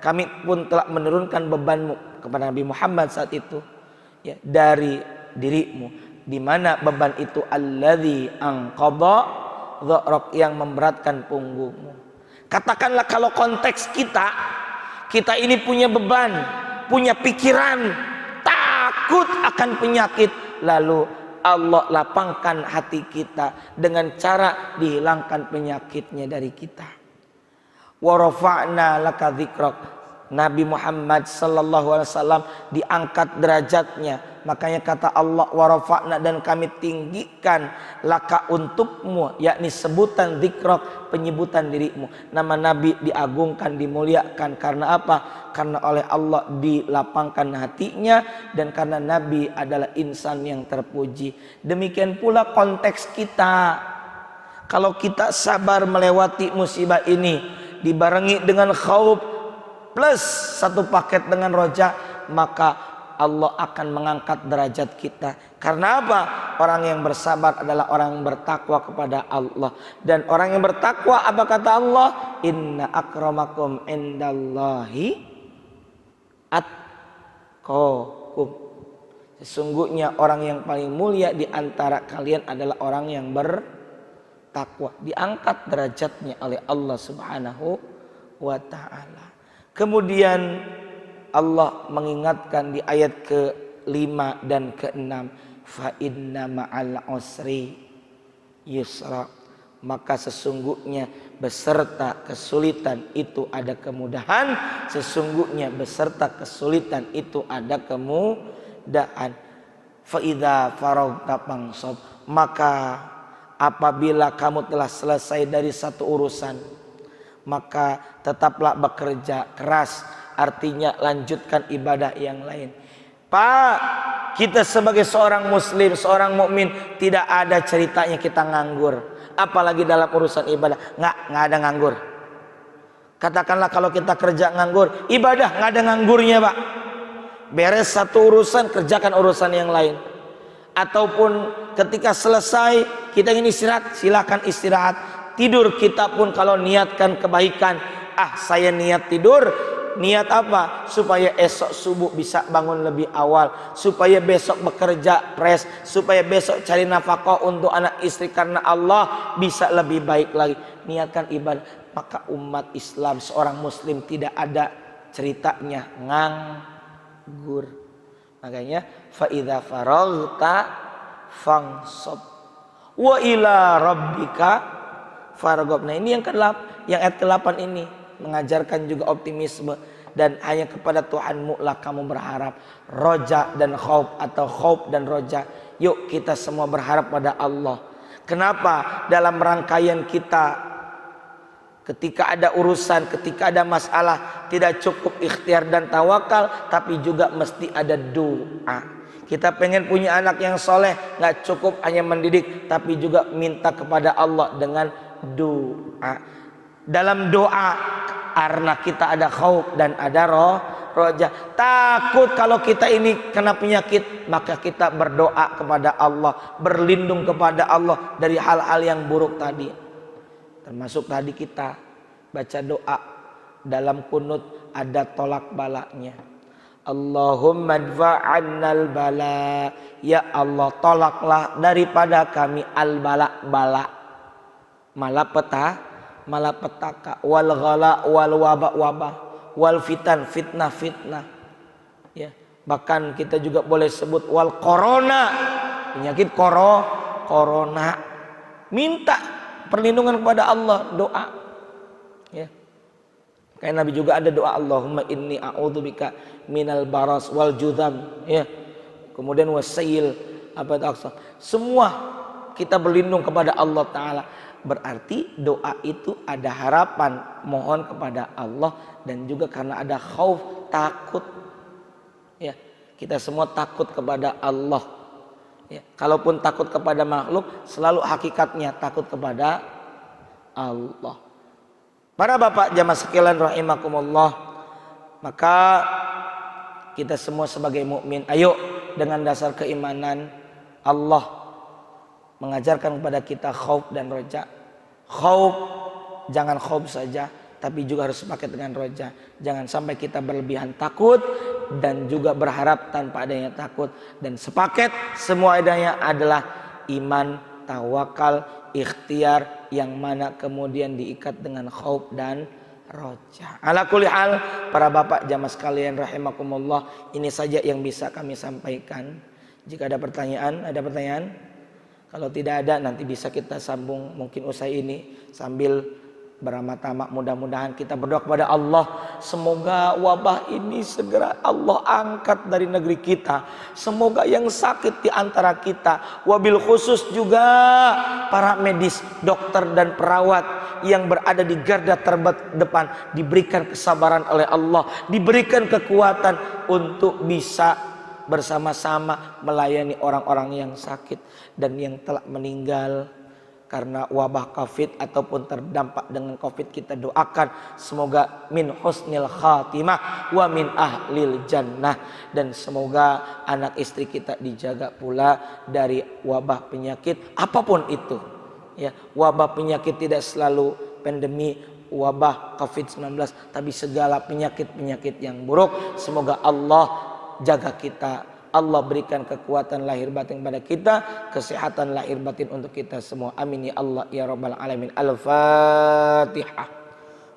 kami pun telah menurunkan bebanmu kepada Nabi Muhammad saat itu, ya, dari dirimu, di mana beban itu alladzi anqadha dhahrak, yang memberatkan punggungmu. Katakanlah kalau konteks kita ini punya beban, punya pikiran, takut akan penyakit, lalu Allah lapangkan hati kita dengan cara dihilangkan penyakitnya dari kita. Wa rafa'na laka dzikrak, Nabi Muhammad sallallahu alaihi wasallam diangkat derajatnya. Makanya kata Allah, wa rafa'na, dan kami tinggikan laka untukmu, yakni sebutan dzikrak, penyebutan dirimu. Nama Nabi diagungkan, dimuliakan karena apa? Karena oleh Allah dilapangkan hatinya, dan karena Nabi adalah insan yang terpuji. Demikian pula konteks kita. Kalau kita sabar melewati musibah ini, dibarengi dengan khauf plus satu paket dengan roja, maka Allah akan mengangkat derajat kita. Karena apa? Orang yang bersabar adalah orang yang bertakwa kepada Allah. Dan orang yang bertakwa, apa kata Allah? Inna akramakum indallahi atqakum. Sesungguhnya orang yang paling mulia di antara kalian adalah orang yang bertakwa. Diangkat derajatnya oleh Allah Subhanahu wa ta'ala. Kemudian Allah mengingatkan di ayat ke-5 dan ke-6, fa inna ma'al usri yusra, maka sesungguhnya beserta kesulitan itu ada kemudahan, sesungguhnya beserta kesulitan itu ada kemudahan. Fa idza faraghta fansab, maka apabila kamu telah selesai dari satu urusan, maka tetaplah bekerja keras, artinya lanjutkan ibadah yang lain. Pak, kita sebagai seorang muslim, seorang mukmin, tidak ada ceritanya kita nganggur, apalagi dalam urusan ibadah. Nggak ada nganggur. Katakanlah kalau kita kerja nganggur, ibadah nggak ada nganggurnya Pak. Beres satu urusan, kerjakan urusan yang lain. Ataupun ketika selesai kita ingin istirahat, silakan istirahat. Tidur kita pun kalau niatkan kebaikan, saya niat tidur, Niat apa? Supaya esok subuh bisa bangun lebih awal, supaya besok bekerja pres, supaya besok cari nafkah untuk anak istri karena Allah bisa lebih baik lagi. Niatkan ibadah. Maka umat Islam, seorang muslim tidak ada ceritanya nganggur. Makanya fa idza faraghta fansab wa ila rabbika farghab. Nah, ini yang ke-8, yang ayat ke-8 ini mengajarkan juga optimisme, dan hanya kepada Tuhanmu lah kamu berharap. Roja dan khauf atau khauf dan roja. Yuk kita semua berharap pada Allah. Kenapa? Dalam rangkaian kita ketika ada urusan, ketika ada masalah, tidak cukup ikhtiar dan tawakal, tapi juga mesti ada doa. Kita pengen punya anak yang soleh, gak cukup hanya mendidik, tapi juga minta kepada Allah dengan doa. Dalam doa, karena kita ada khauf dan ada roja. Takut kalau kita ini kena penyakit, maka kita berdoa kepada Allah, berlindung kepada Allah dari hal-hal yang buruk tadi. Termasuk tadi kita baca doa dalam kunut ada tolak balaknya. Allahumma dfa'annal bala. Ya Allah, tolaklah daripada kami al bala. Malapetaka wal ghala wal wabah wal fitnah. Ya, bahkan kita juga boleh sebut wal corona, penyakit corona. Minta perlindungan kepada Allah, doa. Ya. Kayak Nabi juga ada doa, Allahumma inni a'udzubika minal baras wal judham. Ya. Kemudian wasail semua kita berlindung kepada Allah Ta'ala. Berarti doa itu ada harapan, mohon kepada Allah, dan juga karena ada khauf, takut. Ya. Kita semua takut kepada Allah. Ya, kalaupun takut kepada makhluk, selalu hakikatnya takut kepada Allah. Para bapak jamaah sekalian rahimakumullah, maka kita semua sebagai mukmin, ayo dengan dasar keimanan, Allah mengajarkan kepada kita khauf dan roja. Khauf, jangan khauf saja, tapi juga harus pakai dengan roja. Jangan sampai kita berlebihan takut dan juga berharap tanpa adanya takut. Dan sepaket semua adanya adalah iman, tawakal, ikhtiar, yang mana kemudian diikat dengan khauf dan roja. Ala kulli hal, para bapak jamaah sekalian rahimakumullah, ini saja yang bisa kami sampaikan. Jika ada pertanyaan, ada pertanyaan? Kalau tidak ada, nanti bisa kita sambung mungkin usai ini sambil beramat-amat. Mudah-mudahan kita berdoa kepada Allah, semoga wabah ini segera Allah angkat dari negeri kita. Semoga yang sakit di antara kita, wabil khusus juga para medis, dokter dan perawat yang berada di garda terdepan, diberikan kesabaran oleh Allah, diberikan kekuatan untuk bisa bersama-sama melayani orang-orang yang sakit dan yang telah meninggal karena wabah COVID ataupun terdampak dengan COVID. Kita doakan semoga min husnil khatimah wa min ahlil jannah, dan semoga anak istri kita dijaga pula dari wabah penyakit apapun itu. Ya, wabah penyakit tidak selalu pandemi wabah COVID-19, tapi segala penyakit-penyakit yang buruk. Semoga Allah jaga kita, Allah berikan kekuatan lahir batin pada kita, kesehatan lahir batin untuk kita semua. Amin ya Allah ya rabbal alamin. Al-Fatihah.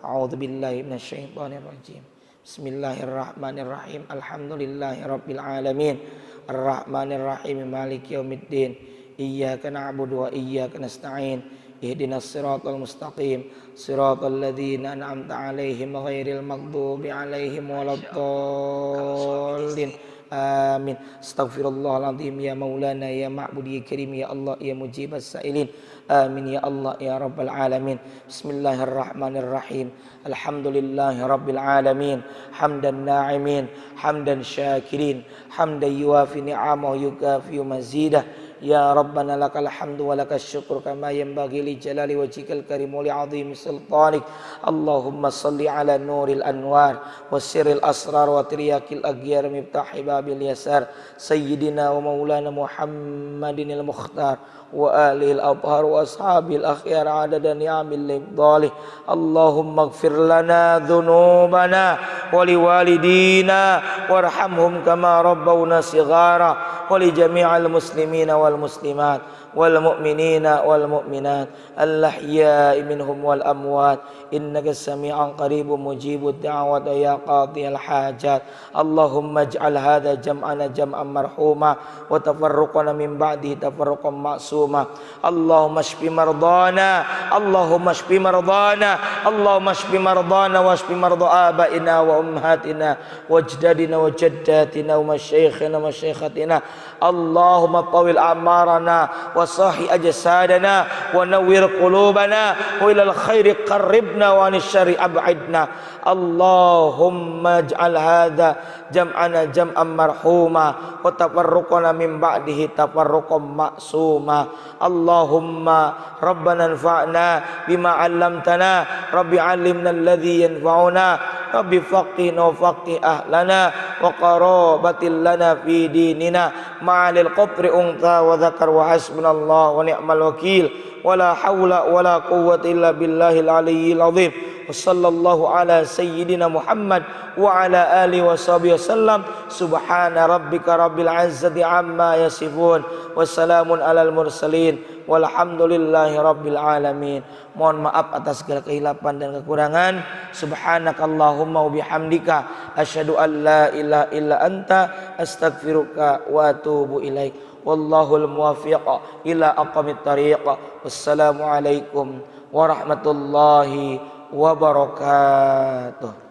A'udzubillahi minasyaitonir rajim. Bismillahirrahmanirrahim. Alhamdulillahirabbil alamin. Arrahmanir rahim. Maliki yaumiddin. Iyyaka na'budu wa iyyaka nasta'in. Ihdinas siratal mustaqim. Siratal ladzina an'amta 'alaihim ghairil maghdubi 'alaihim waladdallin. Amin. Astaghfirullahaladzim ya maulana ya ma'budi ya karim ya Allah ya mujibas sa'ilin. Amin ya Allah ya rabbal alamin. Bismillahirrahmanirrahim. Alhamdulillahi rabbil alamin. Hamdan na'imin, hamdan syakirin, hamdan yuafi ni'amahu yukafi mazidah. Ya Rabbana lakal hamdu wa lakas syukur kama yanbaghi li jalali wajhikal karim wa li 'azimi sultanik. Allahumma salli ala nuril anwar wa sirril asrar wa tiryakil aghyar miftahi babil yasar sayyidina wa maulana Muhammadinil mukhtar wa alihil abhar wa وأصحاب الأخيار عدد نعم الإفضال اللهم اغفر لنا ذنوبنا ولوالدينا وارحمهم كما ربونا صغارا ولجميع المسلمين والمسلمات والمؤمنين والمؤمنات الأحياء منهم والأموات إنك سميع قريب مجيب الدعوات يا قاضي الحاجات اللهم اجعل هذا جمعنا جمعا مرحوما وتفرقنا من بعده تفرقا معصوما اللهم اشف مرضانا اللهم اشف مرضانا اللهم اشف مرضانا واشف مرضى آبائنا وأمهاتنا واجدادنا وجداتنا ومشايخنا ومشايختنا اللهم طول أعمارنا وصاحي أجسادنا ونور قلوبنا وإلى الخير قربنا وعن الشر أبعدنا اللهم اجعل هذا جمعنا جمعا مرحوما وتفرقنا من بعده تفرقا معصوما اللهم ربنا انفعنا بما علمتنا رب علمنا الذي ينفعنا رب فقهنا وفقه أهلنا وقرابة لنا في ديننا مع للقطر أنثى وذكر وحسبنا الله ونعم الوكيل ولا حول ولا قوة إلا بالله العلي العظيم وصلى الله على سيدنا محمد وعلى آله وصحبه وسلم سبحان ربك رب العزة عما يصفون وسلام على المرسلين walhamdulillahi rabbil alamin. Mohon maaf atas segala kehilapan dan kekurangan. Subhanakallahumma wa bihamdika asyhadu an la ilaha illa anta astaghfiruka wa atubu ilaik. Wallahul muwaffiq ila aqwamit thariq. Wassalamu alaikum warahmatullahi wabarakatuh.